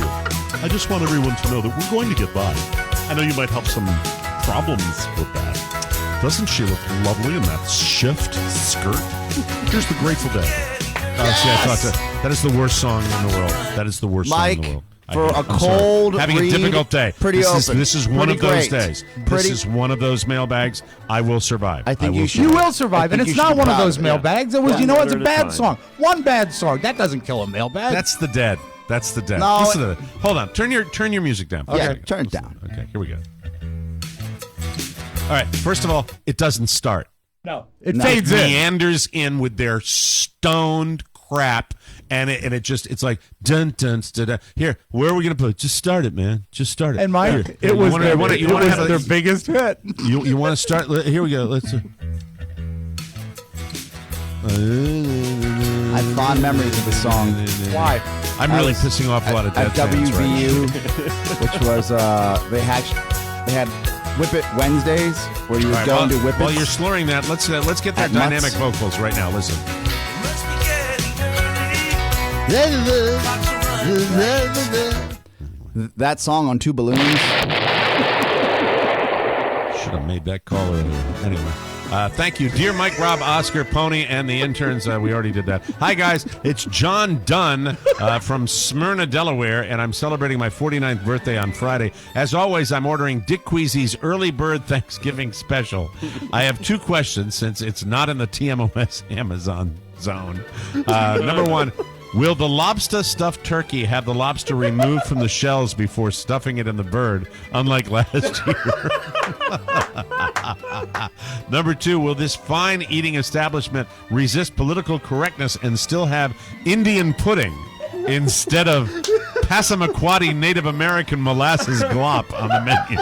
I just want everyone to know that we're going to get by. I know you might have some problems with that. Doesn't she look lovely in that shift skirt? Here's the Grateful Dead. See, I thought that is the worst song in the world. That is the worst song in the world. For a I'm sorry. cold having read, a difficult day. pretty open. This is one Pretty of those great. days. Pretty- This is one of those mailbags. I will survive. I think will you should- You survive. will survive, and think it's you should not be one of proud those of it. mailbags. It was, Yeah. you know, it's a One at a bad time. song. One bad song that doesn't kill a mailbag. That's the Dead. That's the Dead. No, Listen to that. Hold on. Turn your music down. Yeah, Okay. turn it down. Okay, here we go. All right. First of all, it doesn't start. no, it fades in. Meanders in with their stoned crap, and it's like dun dun dun dun. Here, where are we gonna put it? Just start it, man. Just start it. And Mike, Here. it was You wanna have their biggest hit. You want to start? Here we go. Let's. I have fond memories of the song. Why? I'm really pissing off a lot of At Dead fans right now. WVU, which was they had Whip It Wednesdays, where you would All right, go and do while, Whip while It. you're slurring that, let's get their At dynamic Nuts. vocals right now. Listen. That song on Two Balloons. Should have made that call earlier. Anyway. Thank you. Dear Mike, Rob, Oscar, Pony, and the interns. We already did that. Hi, guys. It's John Dunn from Smyrna, Delaware, and I'm celebrating my 49th birthday on Friday. As always, I'm ordering Dick Queasy's Early Bird Thanksgiving Special. I have 2 questions since it's not in the TMOS Amazon zone. Number 1, Will the lobster stuffed turkey have the lobster removed from the shells before stuffing it in the bird, unlike last year? Number 2, will this fine eating establishment resist political correctness and still have Indian pudding instead of Passamaquoddy Native American molasses glop on the menu?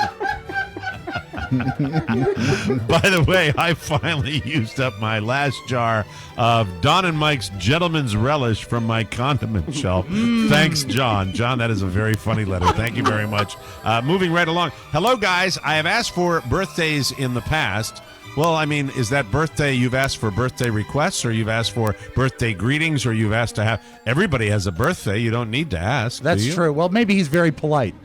By the way, I finally used up my last jar of Don and Mike's Gentleman's Relish from my condiment shelf. Thanks, John. John, that is a very funny letter. Thank you very much. Moving right along. Hello, guys. I have asked for birthdays in the past. Well, I mean, is that birthday, you've asked for birthday requests, or you've asked for birthday greetings, or you've asked to have, everybody has a birthday. You don't need to ask. That's true. Well, maybe he's very polite.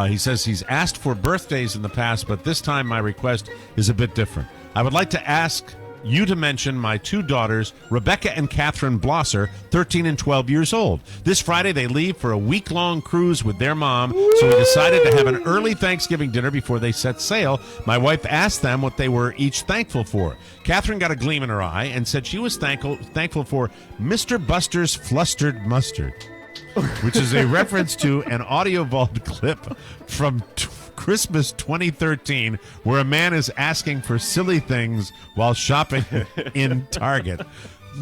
He says he's asked for birthdays in the past, but this time my request is a bit different. I would like to ask you to mention my 2 daughters, Rebecca and Catherine Blosser, 13 and 12 years old. This Friday, they leave for a week-long cruise with their mom, so we decided to have an early Thanksgiving dinner before they set sail. My wife asked them what they were each thankful for. Catherine got a gleam in her eye and said she was thankful for Mr. Buster's Flustered Mustard, which is a reference to an audio vault clip from Christmas 2013 where a man is asking for silly things while shopping in Target.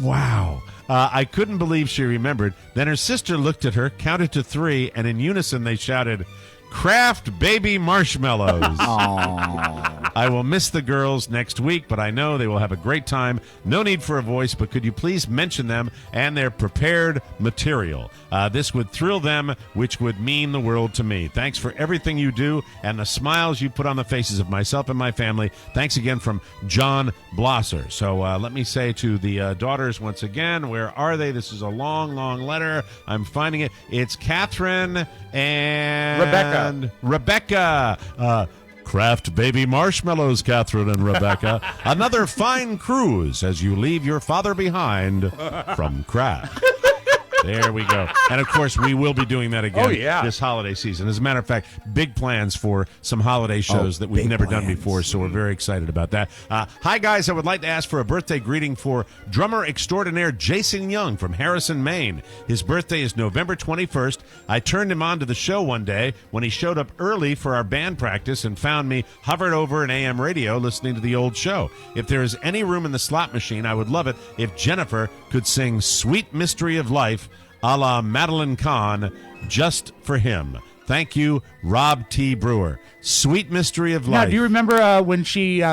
Wow. I couldn't believe she remembered. Then her sister looked at her, counted to 3, and in unison they shouted, "Kraft baby marshmallows." I will miss the girls next week, but I know they will have a great time. No need for a voice, but could you please mention them and their prepared material? This would thrill them, which would mean the world to me. Thanks for everything you do and the smiles you put on the faces of myself and my family. Thanks again from John Blosser. So let me say to the daughters once again, where are they? This is a long, long letter. I'm finding it. It's Catherine and Rebecca. Kraft baby marshmallows, Catherine and Rebecca. Another fine cruise as you leave your father behind from Kraft. There we go. And, of course, we will be doing that again this holiday season. As a matter of fact, big plans for some holiday shows that we've never done before, so we're very excited about that. Hi, guys. I would like to ask for a birthday greeting for drummer extraordinaire Jason Young from Harrison, Maine. His birthday is November 21st. I turned him on to the show one day when he showed up early for our band practice and found me hovered over an AM radio listening to the old show. If there is any room in the slot machine, I would love it if Jennifer could sing Sweet Mystery of Life a la Madeline Kahn, just for him. Thank you, Rob T. Brewer. Sweet Mystery of Life. Now, do you remember when she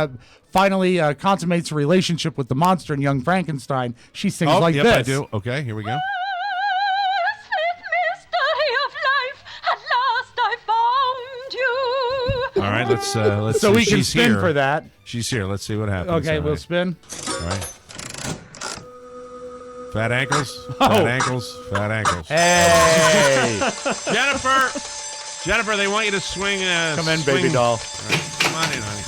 finally consummates a relationship with the monster in Young Frankenstein? She sings like this. I do. Okay, here we go. All right, let's so see. we can She's spin here. for that. She's here. Let's see what happens. Okay, All we'll right. spin. All right. Fat ankles. Fat ankles. Fat ankles. Hey, Jennifer, they want you to swing. come in, swing. baby doll. All right, come on in, honey.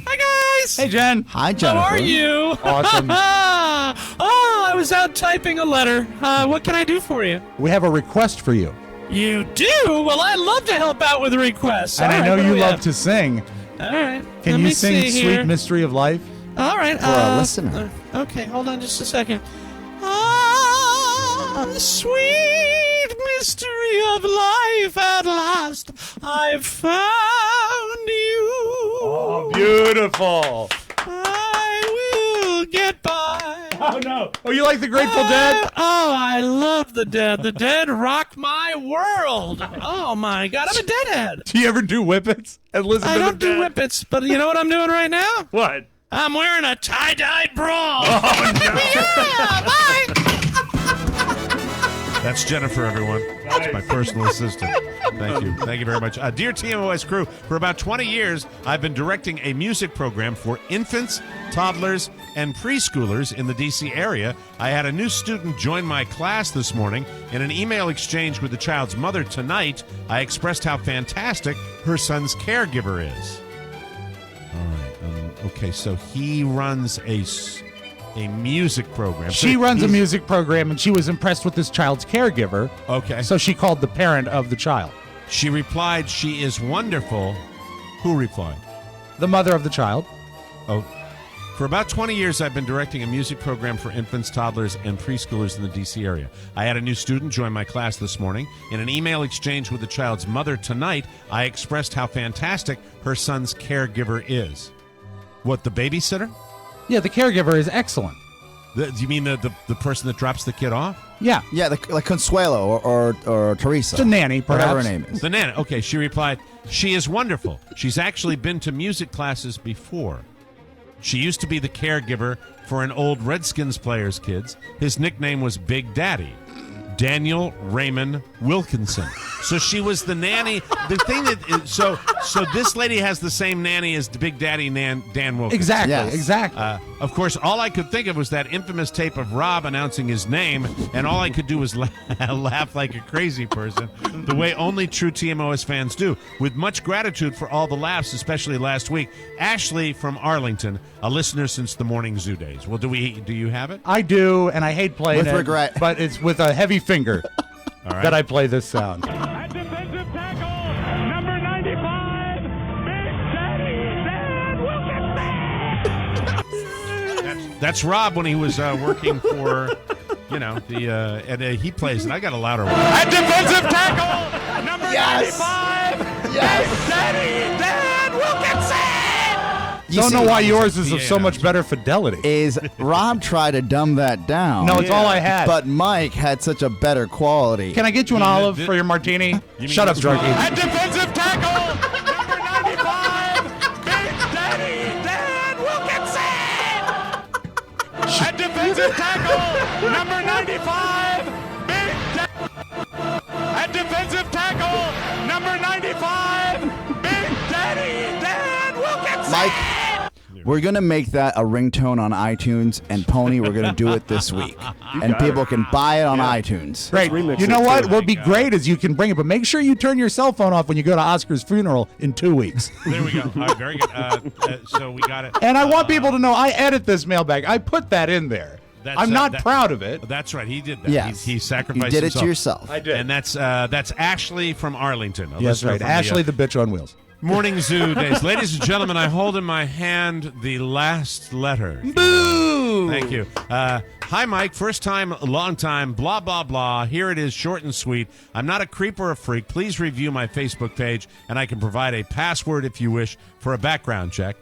Hi, guys. Hey, Jen. Hi, Jennifer. How are you? Awesome. I was out typing a letter. What can I do for you? We have a request for you, You do? Well, I'd love to help out with requests. and All I right, know what do you we love have? to sing. All right. Can Let you me sing see "Sweet here. Mystery of Life"? All right. For our listener. Okay, hold on just a second. Sweet mystery of life, at last I've found you. Oh, beautiful. I will get by. Oh, no. Oh, you like the Grateful Dead? I love the Dead. The Dead rock my world. Oh, my God. I'm a Deadhead. Do you ever do whippets and listen I to don't the do Dead? whippets, but you know what I'm doing right now? What? I'm wearing a tie-dyed bra. Oh, no. Yeah, bye. That's Jennifer, everyone. That's my personal assistant. Thank you. Thank you very much. Dear TMOS crew, for about 20 years, I've been directing a music program for infants, toddlers, and preschoolers in the D.C. area. I had a new student join my class this morning. In an email exchange with the child's mother tonight, I expressed how fantastic her son's caregiver is. All right. Okay, so he runs a music program. She So runs a he's- music program, and she was impressed with this child's caregiver. Okay. So she called the parent of the child. She replied, she is wonderful. Who replied? The mother of the child. Oh, For about 20 years, I've been directing a music program for infants, toddlers, and preschoolers in the D.C. area. I had a new student join my class this morning. In an email exchange with the child's mother tonight, I expressed how fantastic her son's caregiver is. What, the babysitter? Yeah, the caregiver is excellent. Do you mean the person that drops the kid off? Yeah. Yeah, like Consuelo or Teresa. The nanny, perhaps. Whatever her name is. The nanny. Okay, she replied, she is wonderful. She's actually been to music classes before. She used to be the caregiver for an old Redskins player's kids. His nickname was Big Daddy, Daniel Raymond Wilkinson. So she was the nanny. The thing that so this lady has the same nanny as the Big Daddy Dan Wilkinson. Exactly. Yes. Exactly. Of course, all I could think of was that infamous tape of Rob announcing his name, and all I could do was laugh like a crazy person, the way only true TMOS fans do. With much gratitude for all the laughs, especially last week, Ashley from Arlington, a listener since the morning zoo days. Well, do you have it? I do, and I hate playing With it, regret. but it's with a heavy finger All right. that I play this sound. At defensive tackle, number 95, Big Daddy Dan Wilkinson. That's Rob when he was working for, and he plays it. I got a louder one. At defensive tackle, number 95, Big Daddy Dan Wilkinson. Don't know why yours is of PA so much better fidelity. Is Rob tried to dumb that down. No, it's all I had. But Mike had such a better quality. Can I get you an olive for your martini? mean Shut up, this drunkie. At defensive tackle, number 95, Big Daddy Dan Wilkinson. At defensive tackle, number 95, At defensive tackle, number 95, Big Daddy Dan Wilkinson. Mike, we're going to make that a ringtone on iTunes, and Pony, we're going to do it this week. And people can buy it on iTunes. Great. You know what? What would be great is you can bring it, but make sure you turn your cell phone off when you go to Oscar's funeral in 2 weeks. There we go. All right, very good. So we got it. And I want people to know I edit this mailbag. I put that in there. I'm not proud of it. That's right. He did that. Yes. He sacrificed You did himself. it to yourself. I did. And that's Ashley from Arlington. a Yes, listener right. from Ashley the bitch on wheels. Morning Zoo days. Ladies and gentlemen, I hold in my hand the last letter. Boo! Thank you. Hi, Mike. First time, long time, blah, blah, blah. Here it is, short and sweet. I'm not a creep or a freak. Please review my Facebook page, and I can provide a password if you wish for a background check.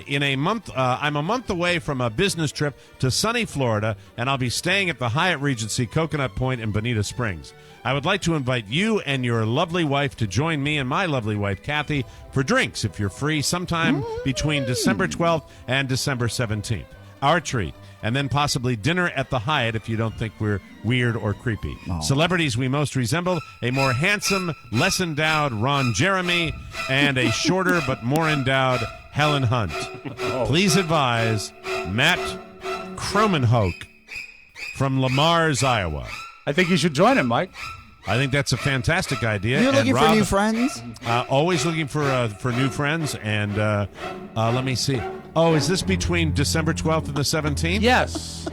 In a month, I'm a month away from a business trip to sunny Florida, and I'll be staying at the Hyatt Regency, Coconut Point, in Bonita Springs. I would like to invite you and your lovely wife to join me and my lovely wife, Kathy, for drinks if you're free sometime between December 12th and December 17th. Our treat. And then possibly dinner at the Hyatt if you don't think we're weird or creepy. Celebrities we most resemble: a more handsome, less endowed Ron Jeremy, and a shorter but more endowed Helen Hunt. Please advise Matt Cromenhoek from Lamars, Iowa. I think you should join him, Mike. I think that's a fantastic idea. You're And looking for Rob, new friends? always looking for new friends. And let me see. Oh, is this between December 12th and the 17th? Yes.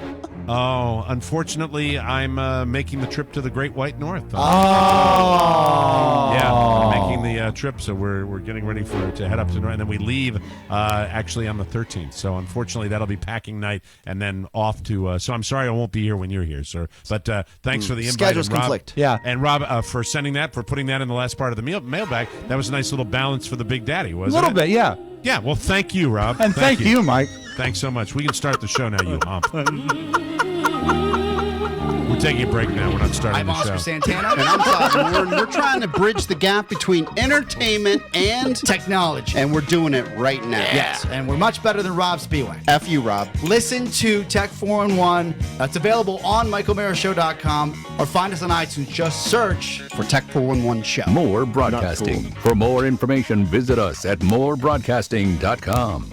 Oh, unfortunately, I'm making the trip to the Great White North. Oh. Yeah, I'm making the trip, so we're getting ready to head up to North, and then we leave actually on the 13th. So unfortunately, that'll be packing night, and then off to. So I'm sorry I won't be here when you're here, sir. But thanks for the invite. Schedules and Rob, conflict. Yeah. And Rob, for sending that, for putting that in the last part of the mailbag. That was a nice little balance for the Big Daddy, A wasn't it? little bit, yeah. Yeah. Well, thank you, Rob. And thank you, Mike. Thanks so much. We can start the show now, you hump. We're taking a break now. We're not starting I'm the Oscar show. Santana. And I'm Todd Moore, and we're trying to bridge the gap between entertainment and Technology. and we're doing it right now. Yes, and we're much better than Rob Spiewak. F you, Rob. Listen to Tech 4-in-1. It's available on michaelmarashow.com or find us on iTunes. Just search. For Tech 411 Show. More Broadcasting. For more information, visit us at morebroadcasting.com.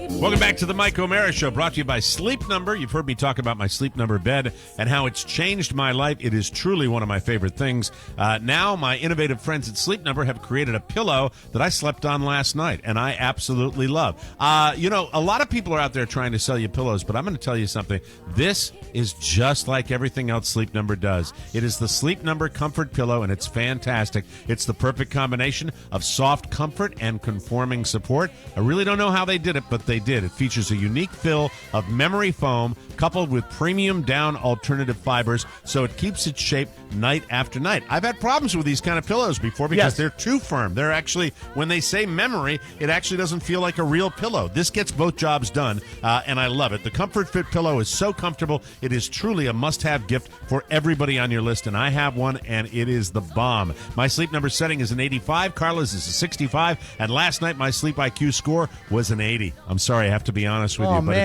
Welcome back to the Mike O'Mara Show, brought to you by Sleep Number. You've heard me talk about my Sleep Number bed and how it's changed my life. It is truly one of my favorite things. Now, my innovative friends at Sleep Number have created a pillow that I slept on last night, and I absolutely love. A lot of people are out there trying to sell you pillows, but I'm going to tell you something. This is just like everything else Sleep Number does. It is the Sleep Number Comfort Pillow, and it's fantastic. It's the perfect combination of soft comfort and conforming support. I really don't know how they did it, but they did. It features a unique fill of memory foam coupled with premium down alternative fibers, so it keeps its shape night after night. I've had problems with these kind of pillows before because they're too firm. They're actually, when they say memory, it actually doesn't feel like a real pillow. This gets both jobs done, and I love it. The Comfort Fit pillow is so comfortable. It is truly a must-have gift for everybody on your list, and I have one, and it is the bomb. My Sleep Number setting is an 85. Carla's is a 65, and last night my Sleep IQ score was an 80. I'm sorry, I have to be honest with you, but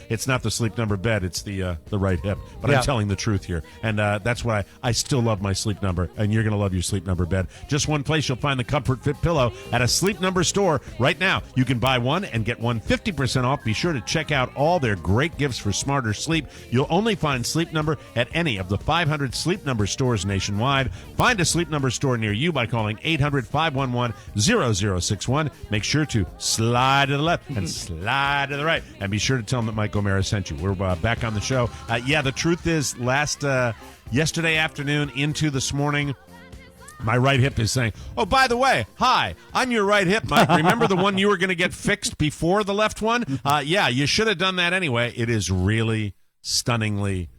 it's not the Sleep Number bed. It's the right hip. But I'm telling the truth here, and that's why I still love my Sleep Number, and you're going to love your Sleep Number bed. Just one place you'll find the Comfort Fit pillow at a Sleep Number store right now. You can buy one and get one 50% off. Be sure to check out all their great gifts for smarter sleep. You'll only find Sleep Number at any of the 500 Sleep Number stores nationwide. Find a Sleep Number store near you by calling 800-511-0061. Make sure to slide to the left and slide to the right, and be sure to tell them that Mike O'Mara sent you. We're back on the show. The truth is, yesterday afternoon into this morning, my right hip is saying, oh, by the way, hi, I'm your right hip, Mike. Remember the one you were going to get fixed before the left one? You should have done that anyway. It is really stunningly,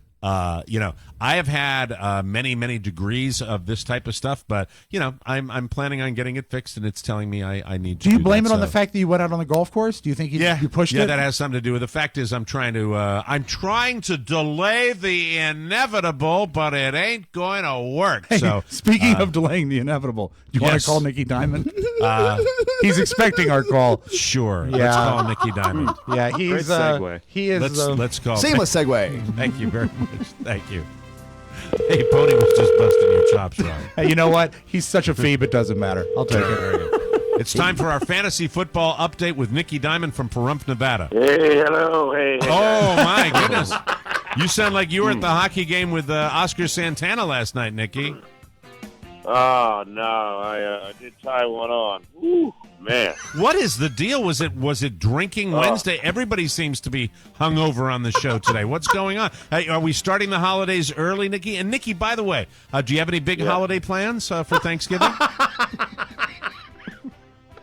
I have had many degrees of this type of stuff, but, I'm planning on getting it fixed, and it's telling me I need to do you blame that, it on the fact that you went out on the golf course? Do you think you pushed it? Yeah, that has something to do with it. The fact is I'm trying to delay the inevitable, but it ain't going to work. Hey, so speaking of delaying the inevitable, do you want to call Nicky Diamond? He's expecting our call. Sure. Yeah. Let's call Nicky Diamond. Yeah, he's segue. He is let's call seamless segue. Thank you very much. Thank you. Hey, Pony was just busting your chops, Ron. Hey, you know what? He's such a phoebe, it doesn't matter. I'll take it. It's time for our fantasy football update with Nicky Diamond from Pahrump, Nevada. Hey, hello. Hey. Oh, my goodness. You sound like you were at the hockey game with Oscar Santana last night, Nicky. Oh, no. I did tie one on. Woo, man. What is the deal? Was it drinking Wednesday? Everybody seems to be hungover on the show today. What's going on? Hey, are we starting the holidays early, Nicky? And Nicky, by the way, do you have any big holiday plans for Thanksgiving?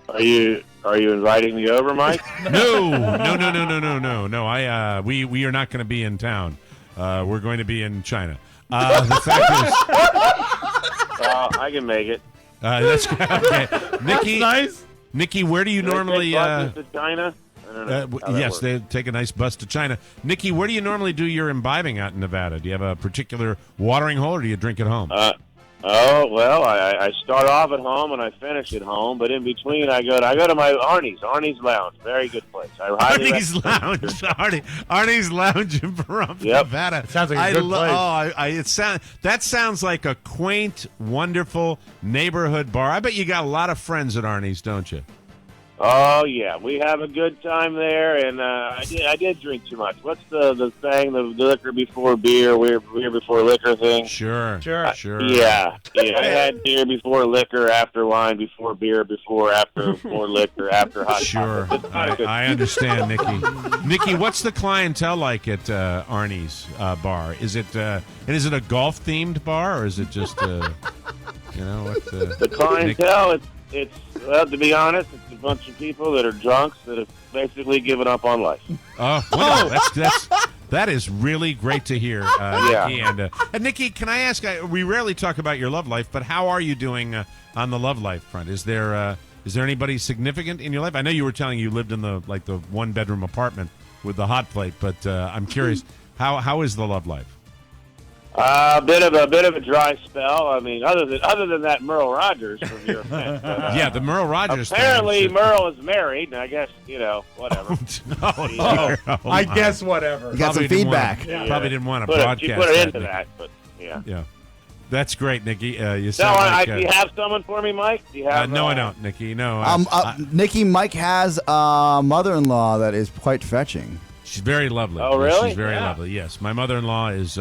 Are you inviting me over, Mike? No. We are not going to be in town. We're going to be in China. The fact is, I can make it. That's okay. Nicky, that's nice. Nicky, where do you normally? To China? I don't know yes, they take a nice bus to China. Nicky, where do you normally do your imbibing out in Nevada? Do you have a particular watering hole, or do you drink at home? I start off at home and I finish at home, but in between I go to my Arnie's Lounge, very good place. Arnie's Lounge in Pahrump, Nevada. Sounds like a good place. That sounds like a quaint, wonderful neighborhood bar. I bet you got a lot of friends at Arnie's, don't you? Oh yeah, we have a good time there, and I did drink too much. What's the thing? The liquor before beer, beer before liquor thing? Sure. Yeah. I had beer before liquor, after wine, before beer, before, after, more liquor, after hot. Sure, I understand, Nicky. Nicky, what's the clientele like at Arnie's bar? Is it a golf themed bar, or is it just the clientele? It's well, to be honest, it's a bunch of people that are drunks that have basically given up on life. Oh, well, that is really great to hear, Nicky. And Nicky, can I ask? We rarely talk about your love life, but how are you doing on the love life front? Is there anybody significant in your life? I know you were telling you lived in the 1-bedroom apartment with the hot plate, but I'm curious, how is the love life? A bit of a dry spell. I mean, other than that, Merle Rogers from your offense. The Merle Rogers. Apparently, Merle is married, and I guess whatever. I guess whatever. You got some feedback. Probably didn't want to broadcast. She put it into that, but yeah. Yeah. That's great, Nicky. You sound like, do you have someone for me, Mike? Do you have? No, I don't, Nicky. No. Nicky, Mike has a mother-in-law that is quite fetching. She's very lovely. Oh, really? She's very lovely. Yes, my mother-in-law is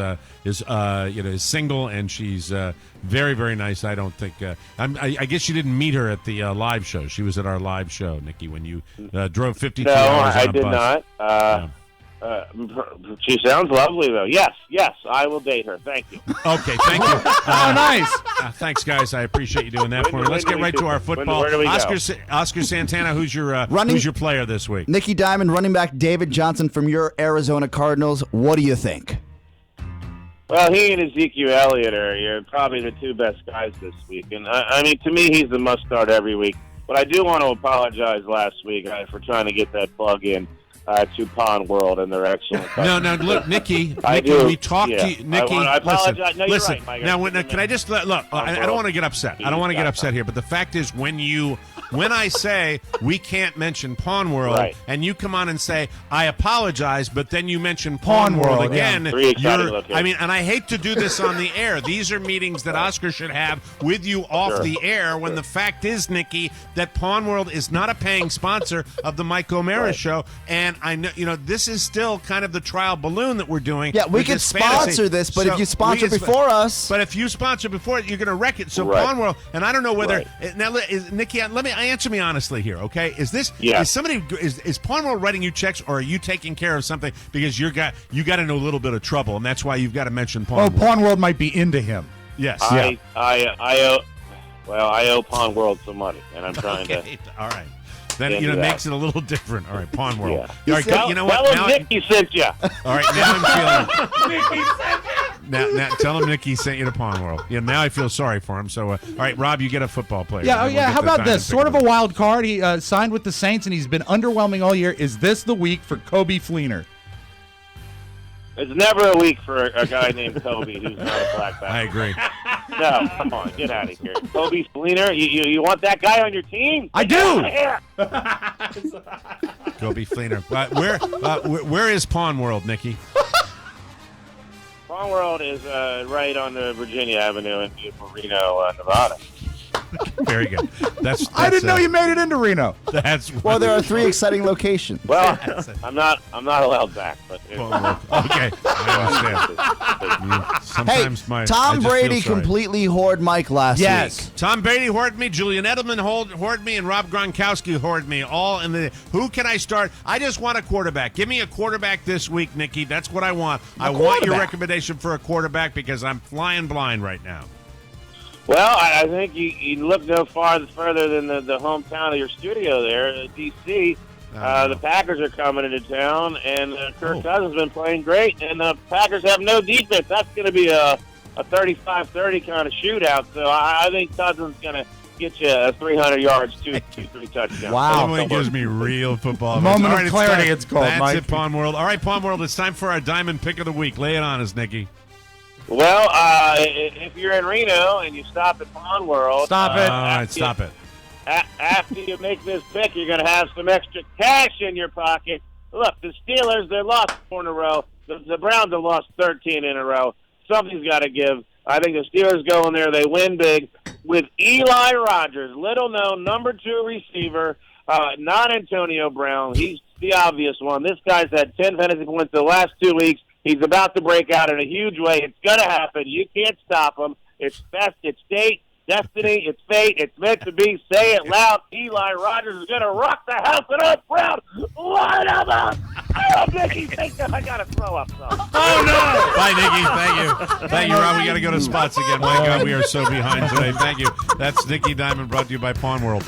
single, and she's very, very nice. I don't think I guess you didn't meet her at the live show. She was at our live show, Nicky, when you drove 52 hours on a bus. No, I did not. She sounds lovely, though. Yes, I will date her. Thank you. Okay, thank you. Oh, nice. Thanks, guys. I appreciate you doing that for me. Let's get right to our football. Where do we go? Oscar Santana, who's your player this week? Nicky Diamond, running back David Johnson from your Arizona Cardinals. What do you think? Well, he and Ezekiel Elliott are probably the two best guys this week. And, I mean, to me, he's the must-start every week. But I do want to apologize last week for trying to get that plug in to Pond World and their excellent. No, look, Nicky, we talked to you. Nicky, I apologize. No, you're listen. right, Mike. Now, can I just look? I don't want to get upset. I don't want to get upset here. But the fact is, when I say we can't mention Pawn World, Right. and you come on and say I apologize, but then you mention Pawn World again, Three exciting you're, locations. I mean, and I hate to do this on the air. These are meetings that Oscar should have with you off the air. When the fact is, Nicky, that Pawn World is not a paying sponsor of the Mike O'Mara Show, and I know, this is still kind of the trial balloon that we're doing. Yeah, we with could this sponsor fantasy. this, but So if you sponsor we- before us. But if you sponsor before it, you're going to wreck it. So Right. Pawn World, and I don't know whether Right. now, Nicky, answer me honestly here, okay? Is Yeah. is Pawn World writing you checks, or are you taking care of something because you got in a little bit of trouble, and that's why you've got to mention Pawn Oh, World? Pawn World might be into him. Yes. I owe Pond World some money, and I'm trying to. All right. Then Into it that. makes it a little different. All right, Pawn World. Yeah. All right, good. You know what? Tell Now him Nicky sent you. all right, now I'm feeling. Now, tell him Nicky sent you to Pawn World. Yeah, now I feel sorry for him. So, all right, Rob, you get a football player. Yeah, And then we'll get How the about Diamond this? Sort of pick a wild card. He signed with the Saints, and he's been underwhelming all year. Is this the week for Kobe Fleener? It's never a week for a guy named Kobe who's not a black back. I agree. No, come on, get out of here. Kobe Fleener, you want that guy on your team? I Get do. out of here. Kobe Fleener. Where is Pawn World, Nicky? Pond World is right on the Virginia Avenue in beautiful Reno, Nevada. Very good. That's I didn't know you made it into Reno. That's Well, there are 3 exciting locations. Well, I'm not allowed back, but okay. I understand. Sometimes Hey, I Tom just Brady feel sorry. completely whored Mike last Yes. week. Tom Brady hoarded me, Julian Edelman hoarded me, and Rob Gronkowski hoarded me. All in the. Who can I start? I just want a quarterback. Give me a quarterback this week, Nicky. That's what I want. I want your recommendation for a quarterback because I'm flying blind right now. well, I think you look no further than the hometown of your studio there, D.C. The Packers are coming into town, and Kirk Cousins has been playing great, and the Packers have no defense. That's going to be a 35-30 kind of shootout, so I think Cousins is going to get you 300 yards, 3 touchdowns. Wow. Everyone gives me real football. Moment All of right, clarity, time. it's called, That's Mike. it, Pawn World. All right, Pawn World, it's time for our Diamond Pick of the Week. Lay it on us, Nicky. Well, if you're in Reno and you stop at Pond World, Stop it. All right, stop it. After you make this pick, you're going to have some extra cash in your pocket. Look, the Steelers, they lost 4 in a row. The Browns have lost 13 in a row. Something's got to give. I think the Steelers go in there, they win big with Eli Rogers, little-known number 2 receiver, not Antonio Brown. He's the obvious one. This guy's had 10 fantasy points the last 2 weeks. He's about to break out in a huge way. It's going to happen. You can't stop him. It's best. It's fate. Destiny, it's fate, it's meant to be. Say it loud. Eli Rogers is going to rock the house and I'm proud. Line him up. Oh, Nicky, I got to throw up. Oh, no. Bye, Nicky. Thank you. Thank you, Rob. We got to go to spots again. My God, we are so behind today. Thank you. That's Nicky Diamond brought to you by Pawn World.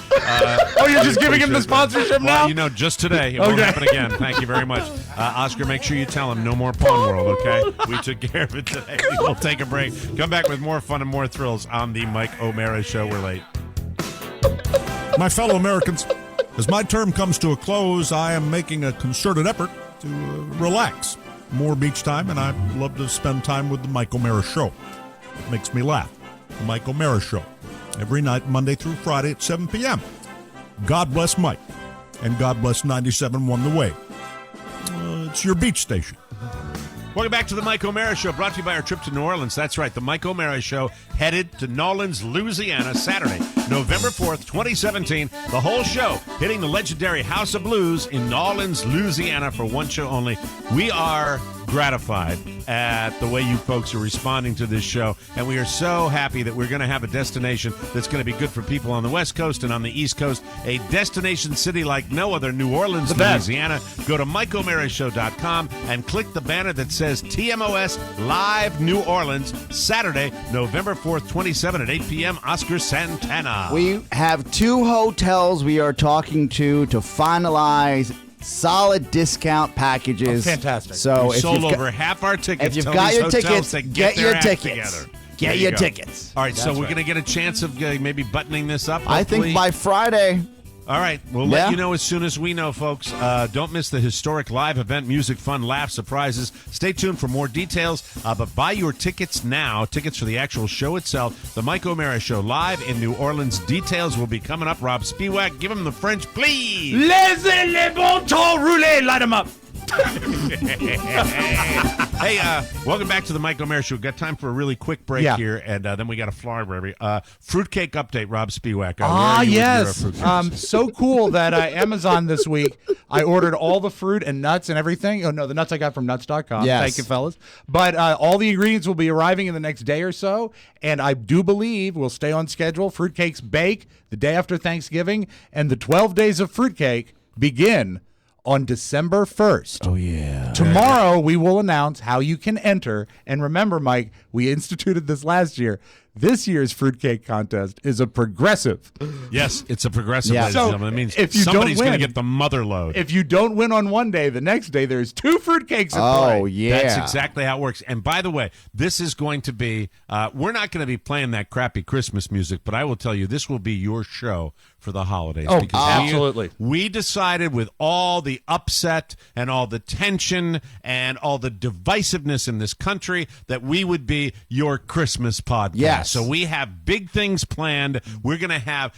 You're just giving him the sponsorship now? Well, just today. It won't happen again. Thank you very much. Oscar, make sure you tell him no more Pawn World, okay? We took care of it today. We'll take a break. Come back with more fun and more thrills on the Mike O'Mara Show. We're late. My fellow Americans, as my term comes to a close, I am making a concerted effort to relax. More beach time, and I love to spend time with the Mike O'Mara Show. It makes me laugh. The Mike O'Mara Show. Every night, Monday through Friday at 7 p.m. God bless Mike, and God bless 97.1 The Way. It's your beach station. Welcome back to the Mike O'Mara Show, brought to you by our trip to New Orleans. That's right, the Mike O'Mara Show, headed to New Orleans, Louisiana, Saturday, November 4th, 2017. The whole show hitting the legendary House of Blues in New Orleans, Louisiana for one show only. We are gratified at the way you folks are responding to this show, and we are so happy that we're going to have a destination that's going to be good for people on the West Coast and on the East Coast, a destination city like no other, New Orleans, Louisiana. Go to MikeO'MaraShow.com and click the banner that says TMOS Live New Orleans, Saturday, November 4th, 27 at 8 p.m., Oscar Santana. We have 2 hotels we are talking to finalize solid discount packages. Oh, fantastic. So we sold over half our tickets. If you've Tell got these your hotels tickets, to get their your act tickets. together. Get There your you go. tickets. All right, so That's we're right. going to get a chance of maybe buttoning this up. I think hopefully. by Friday. All right, we'll let you know as soon as we know, folks. Don't miss the historic live event, music, fun, laughs, surprises. Stay tuned for more details, but buy your tickets now. Tickets for the actual show itself. The Mike O'Mara Show live in New Orleans. Details will be coming up. Rob Spiewak, give him the French, please. Laissez les bon temps rouler. Light them up. Hey, welcome back to the Mike O'Mara Show. Got time for a really quick break here, and then we got a Florida baby. Fruitcake update, Rob Spiewak. Where are you with yes. your fruitcakes? So cool that Amazon this week, I ordered all the fruit and nuts and everything. Oh, no, the nuts I got from nuts.com. Yes. Thank you, fellas. But all the ingredients will be arriving in the next day or so, and I do believe we'll stay on schedule. Fruitcakes bake the day after Thanksgiving, and the 12 days of fruitcake begin on December 1st. Oh, yeah. Tomorrow, we will announce how you can enter. And remember, Mike, we instituted this last year. This year's fruitcake contest is a progressive. Yes, it's a progressive, Yeah. ladies and gentlemen. That means if you somebody's don't going to win- get the mother load. If you don't win on one day, the next day there's 2 fruitcakes at play. Oh, yeah. That's exactly how it works. And by the way, this is going to be, we're not going to be playing that crappy Christmas music, but I will tell you, this will be your show for the holidays. Oh, because absolutely. We decided with all the upset and all the tension and all the divisiveness in this country that we would be your Christmas podcast. Yes. So we have big things planned. We're gonna have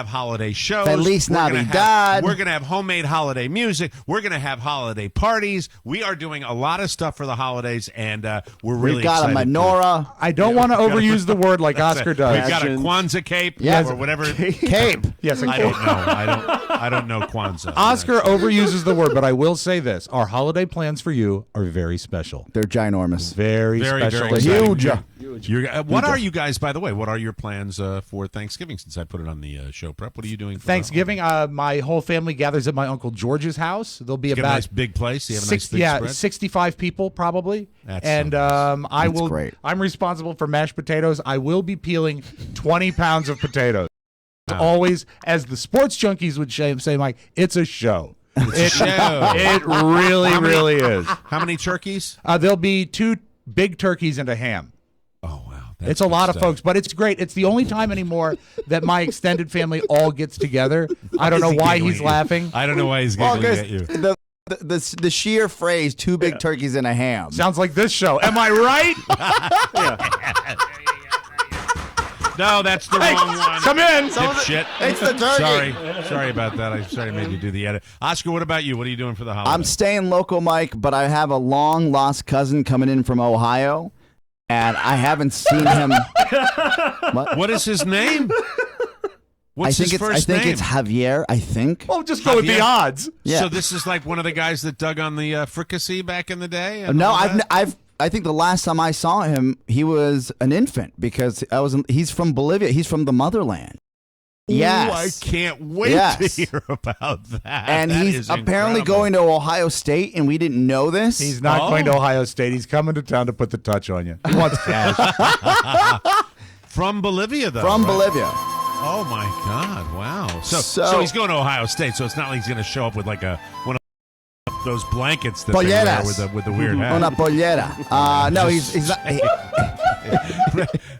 holiday shows. Feliz We're gonna Navidad. We're gonna have homemade holiday music. We're gonna have holiday parties. We are doing a lot of stuff for the holidays, and we're really We've got a excited. menorah. I don't want to overuse the word like That's Oscar it. does. We've got a Kwanzaa cape Yes. or whatever. Cape. Yes, I don't know. I don't know Kwanzaa. Oscar overuses the word, but I will say this. Our holiday plans for you are very special. They're ginormous. Very, Very, special. very They're exciting. huge. What are you guys, by the way, what are your plans for Thanksgiving since I put it on the show prep? What are you doing for Thanksgiving, my whole family gathers at my Uncle George's house. There'll be You got about a nice big place? You have a nice big spread? 65 people probably. That's and so nice. I That's will. great. I'm responsible for mashed potatoes. I will be peeling 20 pounds of potatoes. Always, as the sports junkies would say, Mike, it's a show. It's a show. It really, really is. How many turkeys? There'll be 2 big turkeys and a ham. Oh, wow. It's a lot of folks, but it's great. It's the only time anymore that my extended family all gets together. I don't know why he's laughing. I don't know why he's Well, giggling because at you. the sheer phrase, 2 big turkeys and a ham. Sounds like this show. Am I right? No, that's the wrong one. Come in. Dipshit. It's the turkey. Sorry about that. I'm sorry I made you do the edit. Oscar, what about you? What are you doing for the holidays? I'm staying local, Mike, but I have a long lost cousin coming in from Ohio, and I haven't seen him. What is his name? What's his first name? I think it's Javier. I think. Oh, just go with the Javier? odds. Yeah. So this is like one of the guys that dug on the fricassee back in the day? and No, all that? I think the last time I saw him, he was an infant because he's from Bolivia. He's from the motherland. Yes. Ooh, I can't wait Yes. to hear about that. And That he's is apparently incredible. going to Ohio State, and we didn't know this. He's not going to Ohio State. He's coming to town to put the touch on you. He wants cash. From Bolivia, though. from right? Bolivia. Oh my God! Wow. So So- he's going to Ohio State. So it's not like he's going to show up with like one of those blankets that they wear Polleras. with the weird hat. Una pollera. No, he's not.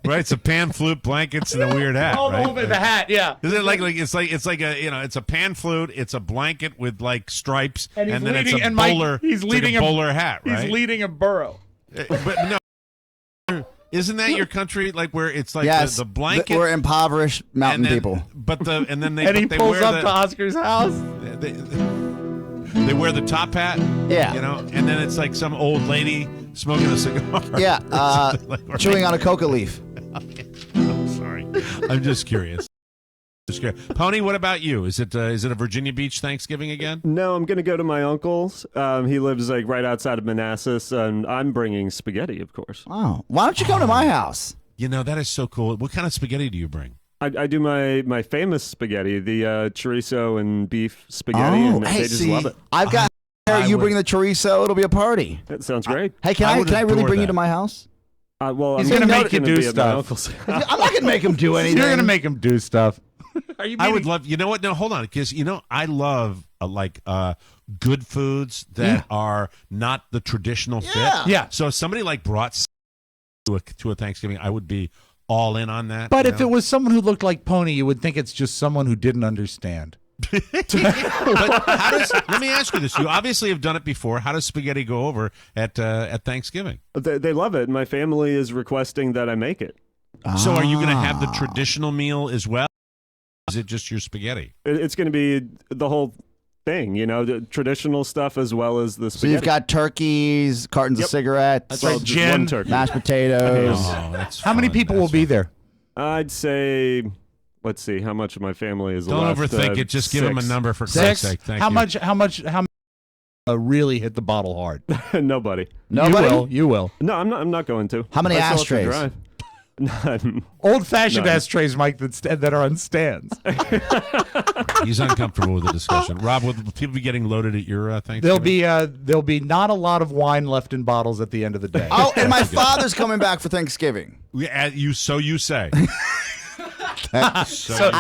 Right? It's a pan flute, blankets, and a weird hat. Right? the hat, yeah. Is it like it's like a it's a pan flute, it's a blanket with like stripes, And he's then it's leading- a and Mike, bowler. he's it's like leading a a- bowler hat, right? He's leading a burrow. But no, isn't that your country? Like where it's like Yes, the blanket. we're impoverished mountain and then, people. But and then they And he but they pulls wear up the, to Oscar's house. They wear the top hat, Yeah. you know, and then it's like some old lady smoking a cigar. Yeah, Right? chewing on a coca leaf. I'm sorry. I'm just curious. Pony, what about you? Is it a Virginia Beach Thanksgiving again? No, I'm going to go to my uncle's. He lives like right outside of Manassas, and I'm bringing spaghetti, of course. Oh, why don't you come to my house? You know, that is so cool. What kind of spaghetti do you bring? I do my famous spaghetti, the chorizo and beef spaghetti, and they just love it. I've got you bring the chorizo, it'll be a party. That sounds great. Hey, can I really bring you to my house? Well, He's I'm going to make you gonna do be at my stuff. uncle's. I'm not going to make him do anything. You're going to make him do stuff. Are you I would love, you know what? No, hold on. Because, I love good foods that are not the traditional fit. Yeah. So if somebody brought to a Thanksgiving, I would be all in on that. But if it was someone who looked like Pony, you would think it's just someone who didn't understand. But let me ask you this. You obviously have done it before. How does spaghetti go over at Thanksgiving? They love it. My family is requesting that I make it. So are you going to have the traditional meal as well? Or is it just your spaghetti? It's going to be the whole thing, the traditional stuff as well as the spaghetti. So you've got turkeys, cartons of cigarettes, That's right, just gin, one turkey. mashed potatoes. Oh, that's How many fun. people That's will be fun. there? I'd say, let's see, how much of my family is Don't left? overthink it. Just give them a 6. number for Christ's Six. sake. Thank How you. much really hit the bottle hard? Nobody. Nobody? You will. No, I'm not going to. How many I still have to ashtrays? drive. None. Old-fashioned None. ashtrays, Mike, that are on stands. He's uncomfortable with the discussion. Rob, will people be getting loaded at your Thanksgiving? There'll be not a lot of wine left in bottles at the end of the day. Oh, and my father's coming back for Thanksgiving. So you say. So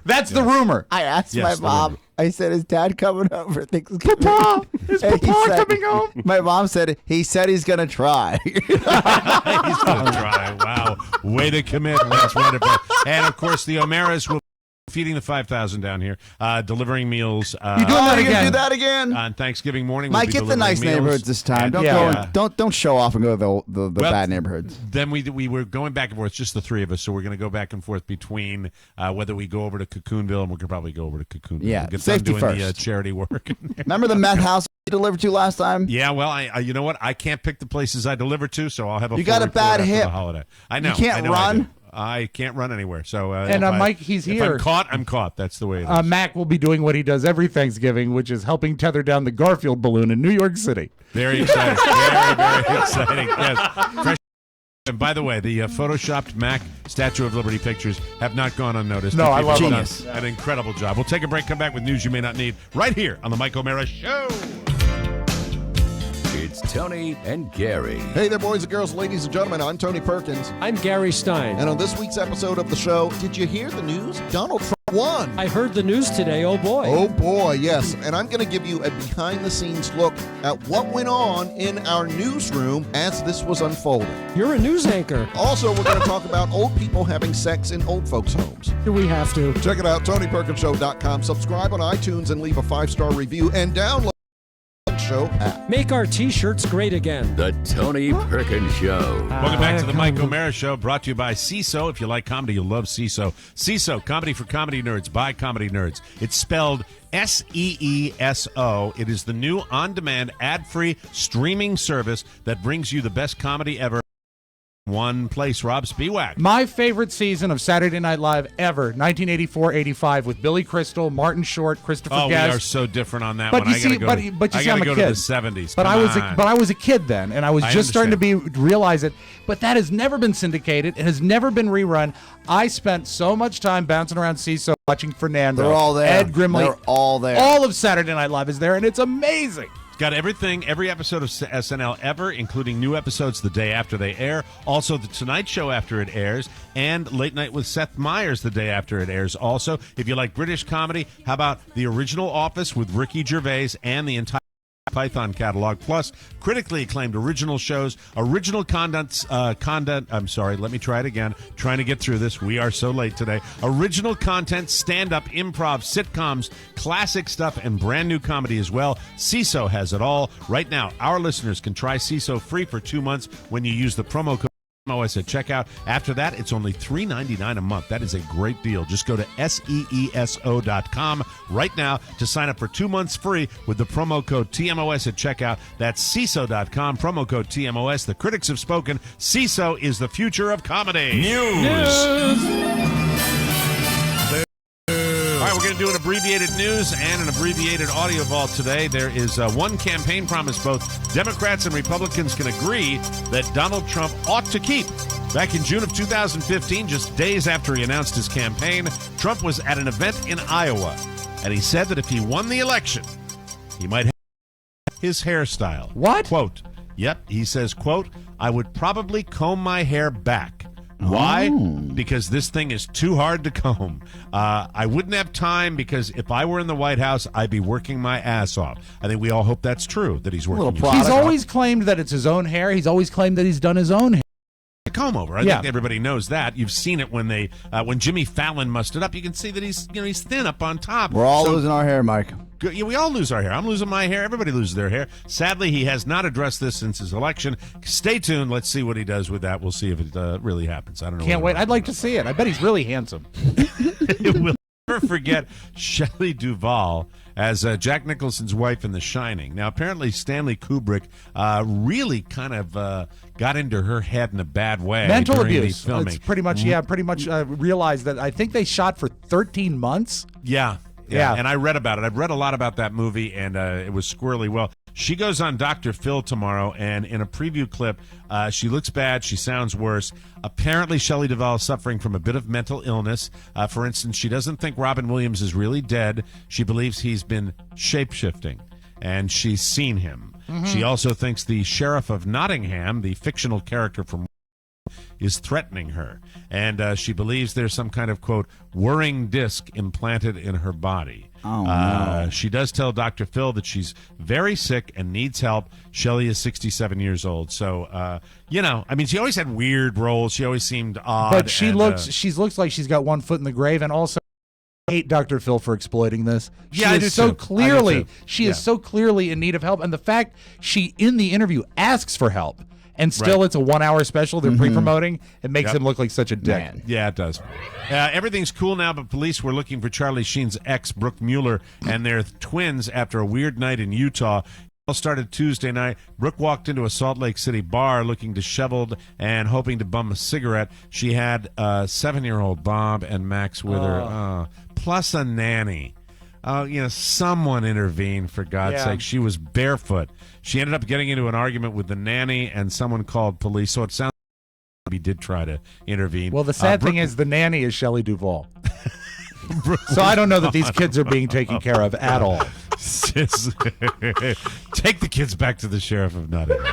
that's the rumor. I asked Yes, my the mom. rumor. I said, "Is Dad coming over Thanksgiving?" Papa, is And he Papa said- coming home? My mom said he said he's gonna try. He's going to try. Wow. Way to commit. That's wonderful. And, of course, the O'Maras will be feeding the 5,000 down here, delivering meals. You doing that you gonna again? do that again? On Thanksgiving morning. we'll Mike, be get the delivering nice meals. neighborhoods this time. Don't And, don't show off and go to the Well, bad neighborhoods. Then we were going back and forth, just the three of us, so we're going to go back and forth between whether we go over to Cocoonville, and we could probably go over to Cocoonville. Yeah, we'll get safety done doing the first. charity work. Remember the meth house you delivered to last time? Yeah, well, I you know what? I can't pick the places I deliver to, so I'll have a You full got a report bad after hip. the holiday. I know. You can't I know I run? do. I can't run anywhere. So And, if Mike, he's if here. I'm caught, I'm caught. That's the way it is. Mac will be doing what he does every Thanksgiving, which is helping tether down the Garfield balloon in New York City. Very exciting. Very, very exciting. Yes. Fresh. And by the way, the photoshopped Mac Statue of Liberty pictures have not gone unnoticed. No, The I people love have Genius. done An incredible job. We'll take a break, come back with news you may not need right here on the Mike O'Mara Show. It's Tony and Gary. Hey there, boys and girls, ladies and gentlemen. I'm Tony Perkins. I'm Gary Stein. And on this week's episode of the show, did you hear the news? Donald Trump won. I heard the news today. Oh, boy. Oh, boy, yes. And I'm going to give you a behind-the-scenes look at what went on in our newsroom as this was unfolding. You're a news anchor. Also, we're going to talk about old people having sex in old folks' homes. Do we have to? Check it out, TonyPerkinsShow.com. Subscribe on iTunes and leave a 5-star review. And download the show app. Make our T-shirts great again. The Tony Perkins Show. Welcome back to the Mike O'Mara Show, brought to you by CISO. If you like comedy, you'll love CISO. CISO, comedy for comedy nerds, by comedy nerds. It's spelled SEESO. It is the new on-demand, ad-free streaming service that brings you the best comedy ever. One place, Rob Spiewak. My favorite season of Saturday Night Live ever, 1984-85, with Billy Crystal, Martin Short, Christopher Oh, Guest. we are so different on that But one. you see, but you see, I'm a go kid. to the 70s. But Come on. I was a kid then, and I was I just starting to understand. realize it. But that has never been syndicated. It has never been rerun. I spent so much time bouncing around CISO watching Fernando. They're all there. Ed Grimley. They're all there. All of Saturday Night Live is there, and it's amazing. Got everything, every episode of SNL ever, including new episodes the day after they air. Also, The Tonight Show after it airs, and Late Night with Seth Meyers the day after it airs. Also, if you like British comedy, how about The Original Office with Ricky Gervais and the entire Python catalog, plus critically acclaimed original shows, original content. I'm sorry, let me try it again. Trying to get through this. We are so late today. Original content, stand-up, improv, sitcoms, classic stuff, and brand new comedy as well. CISO has it all. Right now, our listeners can try CISO free for 2 months when you use the promo code Tmos at checkout. After that, it's only $3.99 a month. That is a great deal. Just go to SEESO.com right now to sign up for 2 months free with the promo code TMOS at checkout. That's CISO.com, promo code TMOS. The critics have spoken. CISO is the future of comedy. News. All right, we're going to do an abbreviated news and an abbreviated audio vault today. There is one campaign promise both Democrats and Republicans can agree that Donald Trump ought to keep. Back in June of 2015, just days after he announced his campaign, Trump was at an event in Iowa, and he said that if he won the election, he might have his hairstyle. What? Quote, yep, he says, quote, I would probably comb my hair back. Why? Because this thing is too hard to comb. I wouldn't have time because if I were in the White House, I'd be working my ass off. I think we all hope that's true, that he's working his ass He's off. always claimed that it's his own hair. He's always claimed that he's done his own hair. A comb over. I think everybody knows that. You've seen it when they when Jimmy Fallon mussed it up. You can see that he's thin up on top. We're all losing our hair, Mike. Yeah, we all lose our hair. I'm losing my hair. Everybody loses their hair. Sadly, he has not addressed this since his election. Stay tuned. Let's see what he does with that. We'll see if it really happens. I don't know. Can't wait. I'd like to see it. I bet he's really handsome. We'll never forget Shelley Duvall as Jack Nicholson's wife in The Shining. Now, apparently, Stanley Kubrick really kind of got into her head in a bad way. Mental during abuse. The filming. It's pretty much, realized that I think they shot for 13 months. Yeah. And I read about it. I've read a lot about that movie, and it was squirrely well. She goes on Dr. Phil tomorrow, and in a preview clip, she looks bad. She sounds worse. Apparently, Shelley Duvall is suffering from a bit of mental illness. For instance, she doesn't think Robin Williams is really dead. She believes he's been shape-shifting, and she's seen him. She also thinks the Sheriff of Nottingham, the fictional character from is threatening her, and she believes there's some kind of, quote, whirring disc implanted in her body. No. She does tell Dr. Phil that she's very sick and needs help. Shelley is 67 years old, so I mean, she always had weird roles. She always seemed odd, But she looks like she's got one foot in the grave, and also I hate Dr. Phil for exploiting this. Yeah, I do so too. clearly she is so clearly in need of help, and the fact she in the interview asks for help. And still, it's a 1 hour special they're pre-promoting. It makes him look like such a dick. Man. Yeah, it does. Everything's cool now, but police were looking for Charlie Sheen's ex, Brooke Mueller, and their twins after a weird night in Utah. It all started Tuesday night. Brooke walked into a Salt Lake City bar looking disheveled and hoping to bum a cigarette. She had 7-year-old Bob and Max with her, plus a nanny. Someone intervened, for God's sake. She was barefoot. She ended up getting into an argument with the nanny, and someone called police. So it sounds like he did try to intervene. Well, the sad thing is the nanny is Shelley Duvall. So I don't know that these kids are being taken care of at all. Take the kids back to the Sheriff of Nottingham.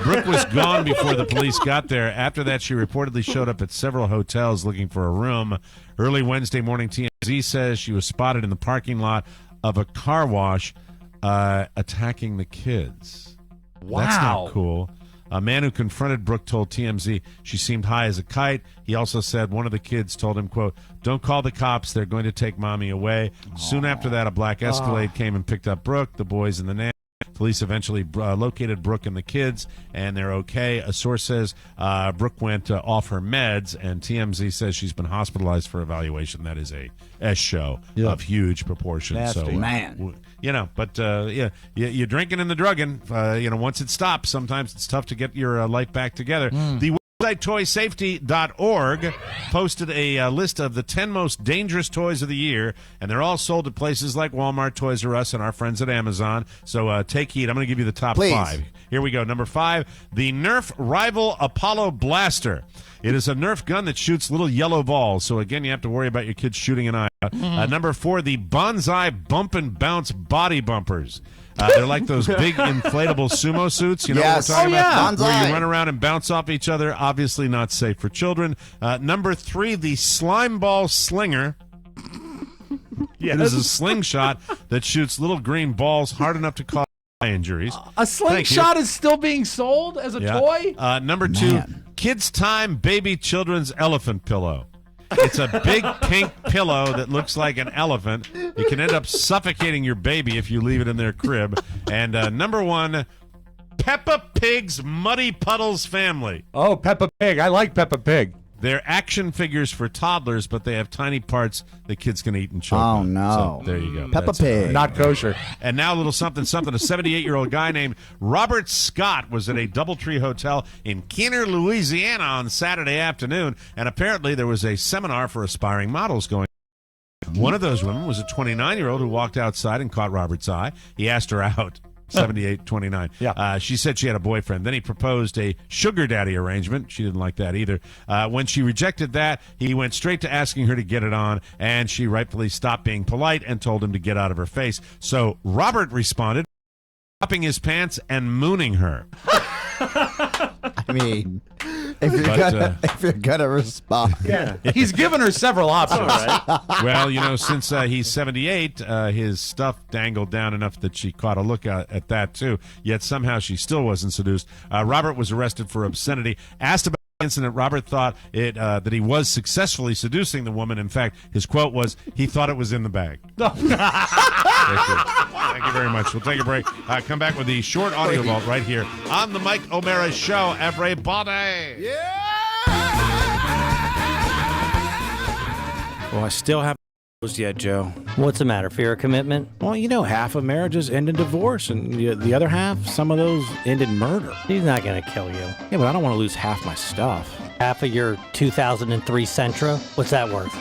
Brooke was gone before the police got there. After that, she reportedly showed up at several hotels looking for a room. Early Wednesday morning, TMZ says she was spotted in the parking lot of a car wash attacking the kids. Wow. That's not cool. A man who confronted Brooke told TMZ she seemed high as a kite. He also said one of the kids told him, quote, don't call the cops. They're going to take mommy away. Soon after that, a black Escalade came and picked up Brooke, the boys, and the nanny. Police eventually located Brooke and the kids, and they're okay. A source says Brooke went off her meds, and TMZ says she's been hospitalized for evaluation. That is a S show of huge proportions. Nasty. So, Man. But you're drinking and the drugging. Once it stops, sometimes it's tough to get your life back together. The website toysafety.org posted a list of the 10 most dangerous toys of the year, and they're all sold at places like Walmart, Toys R Us, and our friends at Amazon. So take heed. I'm going to give you the top 5. Here we go. Number 5, the Nerf Rival Apollo Blaster. It is a Nerf gun that shoots little yellow balls. So, again, you have to worry about your kids shooting an eye out. Number 4, the Bonsai Bump and Bounce Body Bumpers. They're like those big inflatable sumo suits. You know what we're talking about? Bonsai. Where you run around and bounce off each other. Obviously not safe for children. Number 3, the Slime Ball Slinger. It is a slingshot that shoots little green balls hard enough to cause eye injuries. A slingshot is still being sold as a toy? Number 2, Kids Time Baby Children's Elephant Pillow. It's a big pink pillow that looks like an elephant. You can end up suffocating your baby if you leave it in their crib. And number 1, Peppa Pig's Muddy Puddles Family. Oh, Peppa Pig. I like Peppa Pig. They're action figures for toddlers, but they have tiny parts that kids can eat and choke Oh, on. no. So there you go. Peppa That's Pig. Not kosher. And now a little something. A 78-year-old guy named Robert Scott was at a DoubleTree Hotel in Kenner, Louisiana on Saturday afternoon, and apparently there was a seminar for aspiring models going One of those women was a 29-year-old who walked outside and caught Robert's eye. He asked her out. 78, 29. Yeah. She said she had a boyfriend. Then he proposed a sugar daddy arrangement. She didn't like that either. When she rejected that, he went straight to asking her to get it on, and she rightfully stopped being polite and told him to get out of her face. So Robert responded, dropping his pants and mooning her. I mean, if you're gonna respond, He's given her several options. Well, since he's 78, his stuff dangled down enough that she caught a look at that, too. Yet somehow she still wasn't seduced. Robert was arrested for obscenity. Asked about the incident, Robert thought that he was successfully seducing the woman. In fact, his quote was, he thought it was in the bag. Thank you very much. We'll take a break. Come back with the short audio vault right here on the Mike O'Mara Show, everybody. Well, I still haven't proposed yet, Joe. What's the matter? Fear of commitment? Well, half of marriages end in divorce, and the other half, some of those end in murder. He's not going to kill you. Yeah, but I don't want to lose half my stuff. Half of your 2003 Sentra? What's that worth?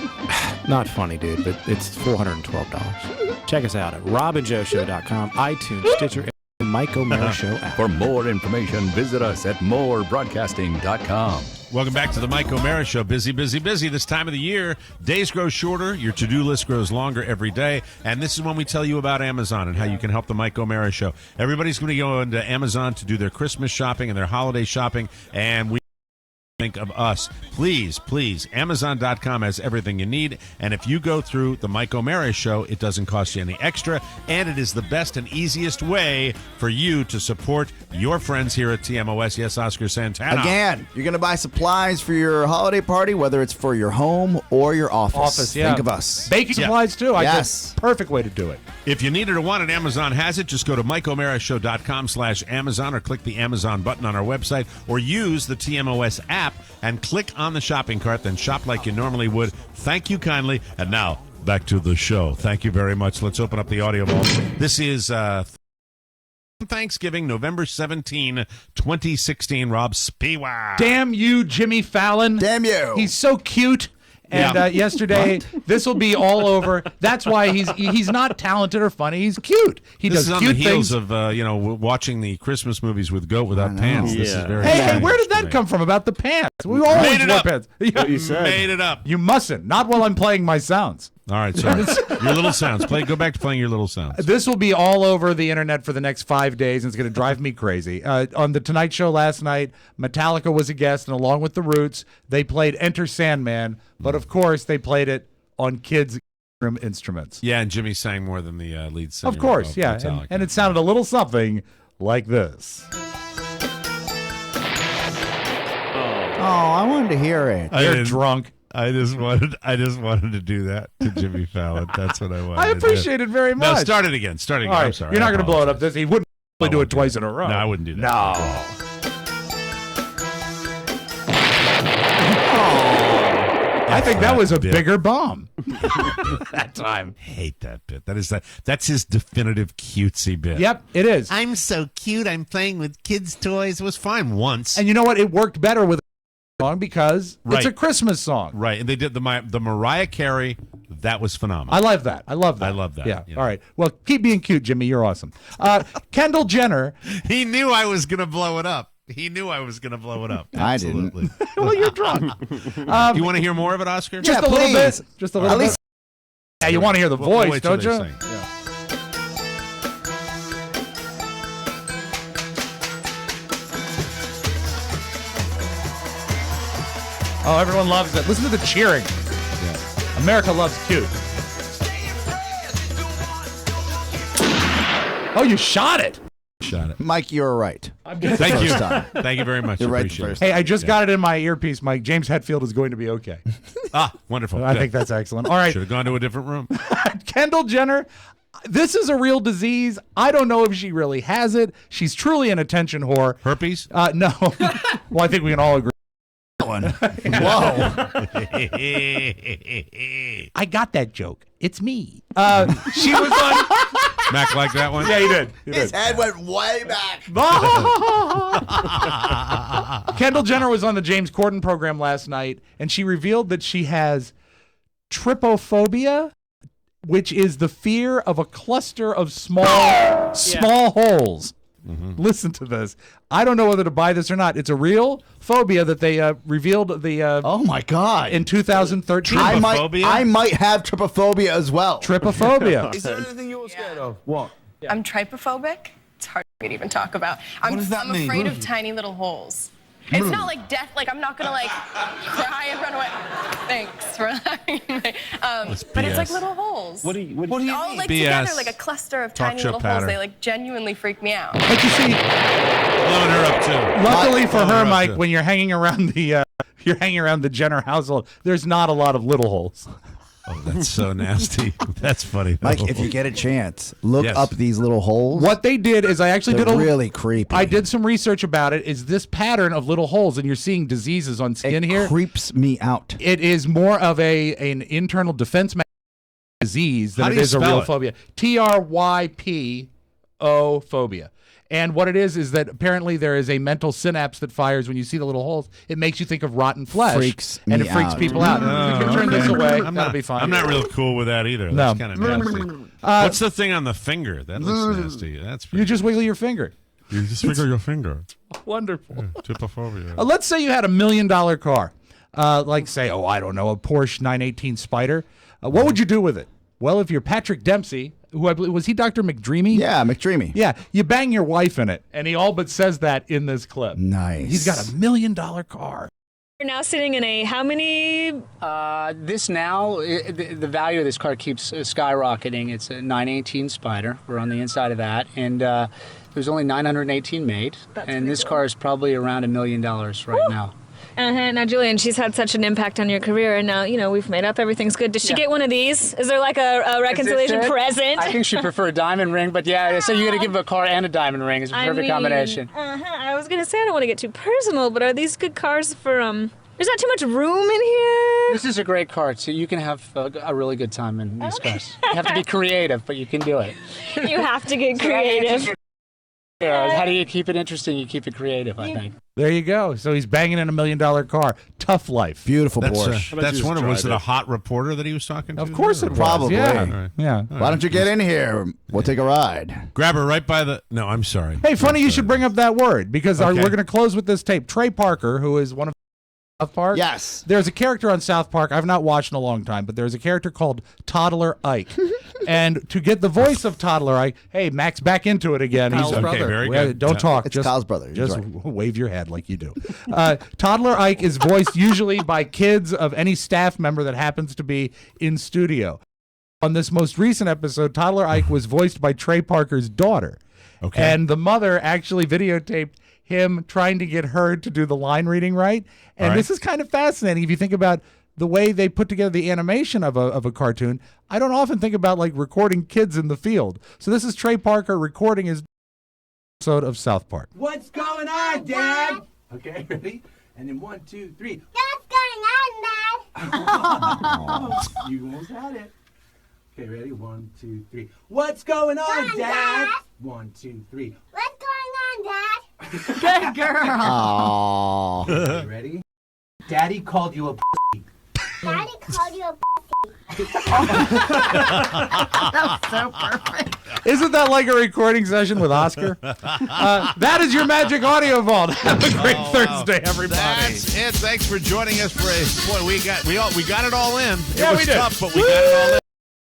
Not funny, dude, but it's $412. Check us out at robandjoeshow.com, iTunes, Stitcher, and the Mike O'Mara Show app. For more information, visit us at morebroadcasting.com. Welcome back to the Mike O'Mara Show. Busy, busy, busy this time of the year. Days grow shorter. Your to-do list grows longer every day. And this is when we tell you about Amazon and how you can help the Mike O'Mara Show. Everybody's going to go into Amazon to do their Christmas shopping and their holiday shopping. And we think of us. Please, Amazon.com has everything you need. And if you go through the Mike O'Mara Show, it doesn't cost you any extra. And it is the best and easiest way for you to support your friends here at TMOS. Yes, Oscar Santana. Again, you're going to buy supplies for your holiday party, whether it's for your home or your office. Yeah. Think of us. Baking supplies, too. Yes. Perfect way to do it. If you need it or want it, Amazon has it. Just go to MikeO'MaraShow.com/Amazon or click the Amazon button on our website or use the TMOS app and click on the shopping cart, then shop like you normally would. Thank you kindly. And now, back to the show. Thank you very much. Let's open up the audio vault. This is Thanksgiving, November 17, 2016. Rob Spiwa. Damn you, Jimmy Fallon. Damn you. He's so cute. And yesterday, this will be all over. That's why he's not talented or funny. He's cute. He This does is on cute the heels things. of watching the Christmas movies with Goat without pants. This is very Hey, where did that come from about the pants? We always Made it wear up. pants. What you said. Made it up. You mustn't. Not while I'm playing my sounds. All right, sorry. Your little sounds. Go back to playing your little sounds. This will be all over the internet for the next 5 days, and it's going to drive me crazy. On the Tonight Show last night, Metallica was a guest, and along with the Roots, they played Enter Sandman, but of course, they played it on kids' instruments. Yeah, and Jimmy sang more than the lead singer. Of course, yeah. Metallica. And it sounded a little something like this. Oh, I wanted to hear it. You're drunk. I just wanted to do that to Jimmy Fallon. That's what I wanted. I appreciate it very much. No, start it again. All right, I'm sorry. you're not going to blow it up. He wouldn't do it twice in a row. No, I wouldn't do that. No. I think that was a bigger bomb that time. I hate that bit. That's his definitive cutesy bit. Yep, it is. I'm so cute. I'm playing with kids' toys. It was fine once. And you know what? It worked better with a song because Right. it's a Christmas song. Right, and they did the Mariah Carey. That was phenomenal. I love that. I love that. Yeah. All right. Well, keep being cute, Jimmy. You're awesome. Kendall Jenner. He knew I was going to blow it up. I didn't. Well, you're drunk. You want to hear more of it, Oscar? Just a little bit. Just a little bit. Yeah, you want to hear the We'll voice, wait till don't they you? sing. Yeah. Oh, everyone loves it. Listen to the cheering. America loves cute. Oh, you shot it. Mike, you're right. Thank you. First time. Thank you very much. You're right the Appreciate first it. Hey, I just got it in my earpiece, Mike. James Hetfield is going to be okay. Wonderful. I think that's excellent. All right. Should have gone to a different room. Kendall Jenner, this is a real disease. I don't know if she really has it. She's truly an attention whore. Herpes? No. Well, I think we can all agree. Whoa. I got that joke. It's me. She was on. Mac liked that one? Yeah, he did. His head went way back. Kendall Jenner was on the James Corden program last night, and she revealed that she has trypophobia. which is the fear of a cluster of small holes. Mm-hmm. Listen to this. I don't know whether to buy this or not. It's a real phobia that they revealed oh my God in 2013. I might have trypophobia as well. Trypophobia. Is there anything you're scared of? What? I'm trypophobic. It's hard for me to even talk about. I'm afraid of tiny little holes. It's not like death. Like, I'm not going to, like, cry and run away. Thanks for laughing. But it's like little holes. What do you All, mean? like, BS. together, like a cluster of Talk tiny show little pattern. holes. They, like, genuinely freak me out. But you see, Blowing her up too. luckily for Blowing her, up, Mike, too. when you're hanging around the Jenner household, there's not a lot of little holes. Oh, that's so nasty. That's funny. Mike, though. if you get a chance, look Yes. up these little holes. What they did is I actually They're did really creepy. I did some research about it. Is this pattern of little holes, and you're seeing diseases on skin here? Creeps me out. It is more of an internal defense disease How than do it you is a spell real it? phobia. TRYPO phobia. And what it is that apparently there is a mental synapse that fires when you see the little holes. It makes you think of rotten flesh. Freaks and me it freaks out. people out. You can turn this away. That'll be fine. I'm not real cool with that either. No. That's kind of nasty. What's the thing on the finger? That looks nasty. That's You just wiggle your finger. You just wiggle your finger. Wonderful. Trypophobia. Let's say you had $1 million car. Like, say, I don't know, a Porsche 918 Spider. What would you do with it? Well, if you're Patrick Dempsey, who I believe, was he Dr. McDreamy? Yeah, McDreamy. Yeah, you bang your wife in it, and he all but says that in this clip. Nice. He's got $1 million car. We're now sitting in a how many? The value of this car keeps skyrocketing. It's a 918 Spider. We're on the inside of that, and there's only 918 made, and this car is probably around $1 million right now. Now, Julian, she's had such an impact on your career, and now, we've made up. Everything's good. Does she get one of these? Is there like a reconciliation present? I think she'd prefer a diamond ring, but yeah, so you're going to give a car and a diamond ring. It's a perfect combination. I was going to say I don't want to get too personal, but are these good cars for, there's not too much room in here? This is a great car, so you can have a really good time in these cars. You have to be creative, but you can do it. You have to get creative. How do you keep it interesting? You keep it creative, I think. There you go. So he's banging in $1 million car. Tough life. Beautiful That's Porsche. that's one of. Was it a hot reporter that he was talking to? Of course it was. Probably. Yeah. All right. Yeah. Why don't you get in here? We'll take a ride. Grab her right by the. No, I'm sorry. Hey, funny you should bring up that word, because Okay. we're going to close with this tape. Trey Parker, who is one of South Park. Yes. There's a character on South Park I've not watched in a long time, but there's a character called Toddler Ike. And to get the voice of Toddler Ike, hey, Max, back into it again. Kyle's He's brother. Very Well, good. Don't Yeah. talk. It's just, Kyle's brother. He's Just right. wave your head like you do. Toddler Ike is voiced usually by kids of any staff member that happens to be in studio. On this most recent episode, Toddler Ike was voiced by Trey Parker's daughter. Okay. And the mother actually videotaped him trying to get her to do the line reading right. And All right. this is kind of fascinating if you think about the way they put together the animation of a cartoon. I don't often think about like recording kids in the field. So this is Trey Parker recording his episode of South Park. What's going on, Dad? Okay, ready? And then 1, 2, 3. What's going on, Dad? You almost had it. Okay, ready? 1, 2, 3. What's going on, Dad? 1, 2, 3. What's going on, Dad? Good girl. Aww. Okay, ready? Daddy called you a pussy. Daddy called you a That was so perfect. Isn't that like a recording session with Oscar? That is your Magic Audio Vault. Have a great Thursday, everybody. That's it. Thanks for joining us for a boy. We got it all in. Yeah, it was we did. tough, but we got it all in.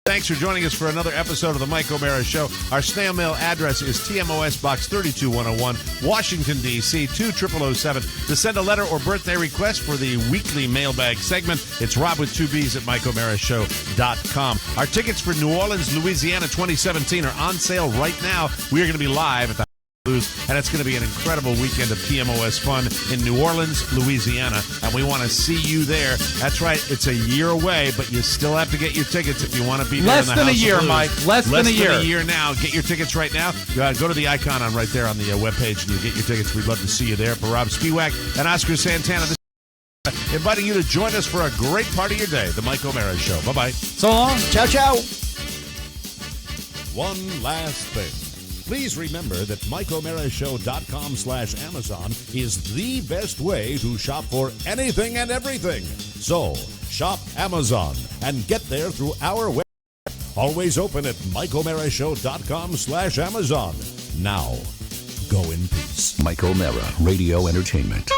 Thanks for joining us for another episode of the Mike O'Mara Show. Our snail mail address is TMOS Box 32101, Washington, D.C. 20007. To send a letter or birthday request for the weekly mailbag segment, it's Rob with 2 B's at MikeO'MaraShow.com. Our tickets for New Orleans, Louisiana 2017 are on sale right now. We are going to be live at the Blues, and it's going to be an incredible weekend of TMOS fun in New Orleans, Louisiana, and we want to see you there. That's right, it's a year away, but you still have to get your tickets if you want to be there. Less in the than a House of year, Blues. Mike. Less than a year. Less than a year now. Get your tickets right now. Go to the icon on right there on the webpage, and you get your tickets. We'd love to see you there. For Rob Spiewak and Oscar Santana, this is inviting you to join us for a great part of your day, the Mike O'Mara Show. Bye-bye. So long. Ciao, ciao. One last thing. Please remember that MikeO'MaraShow.com/Amazon is the best way to shop for anything and everything. So, shop Amazon and get there through our web Always open at MikeO'MaraShow.com/Amazon. Now, go in peace. Mike O'Mara, Radio Entertainment.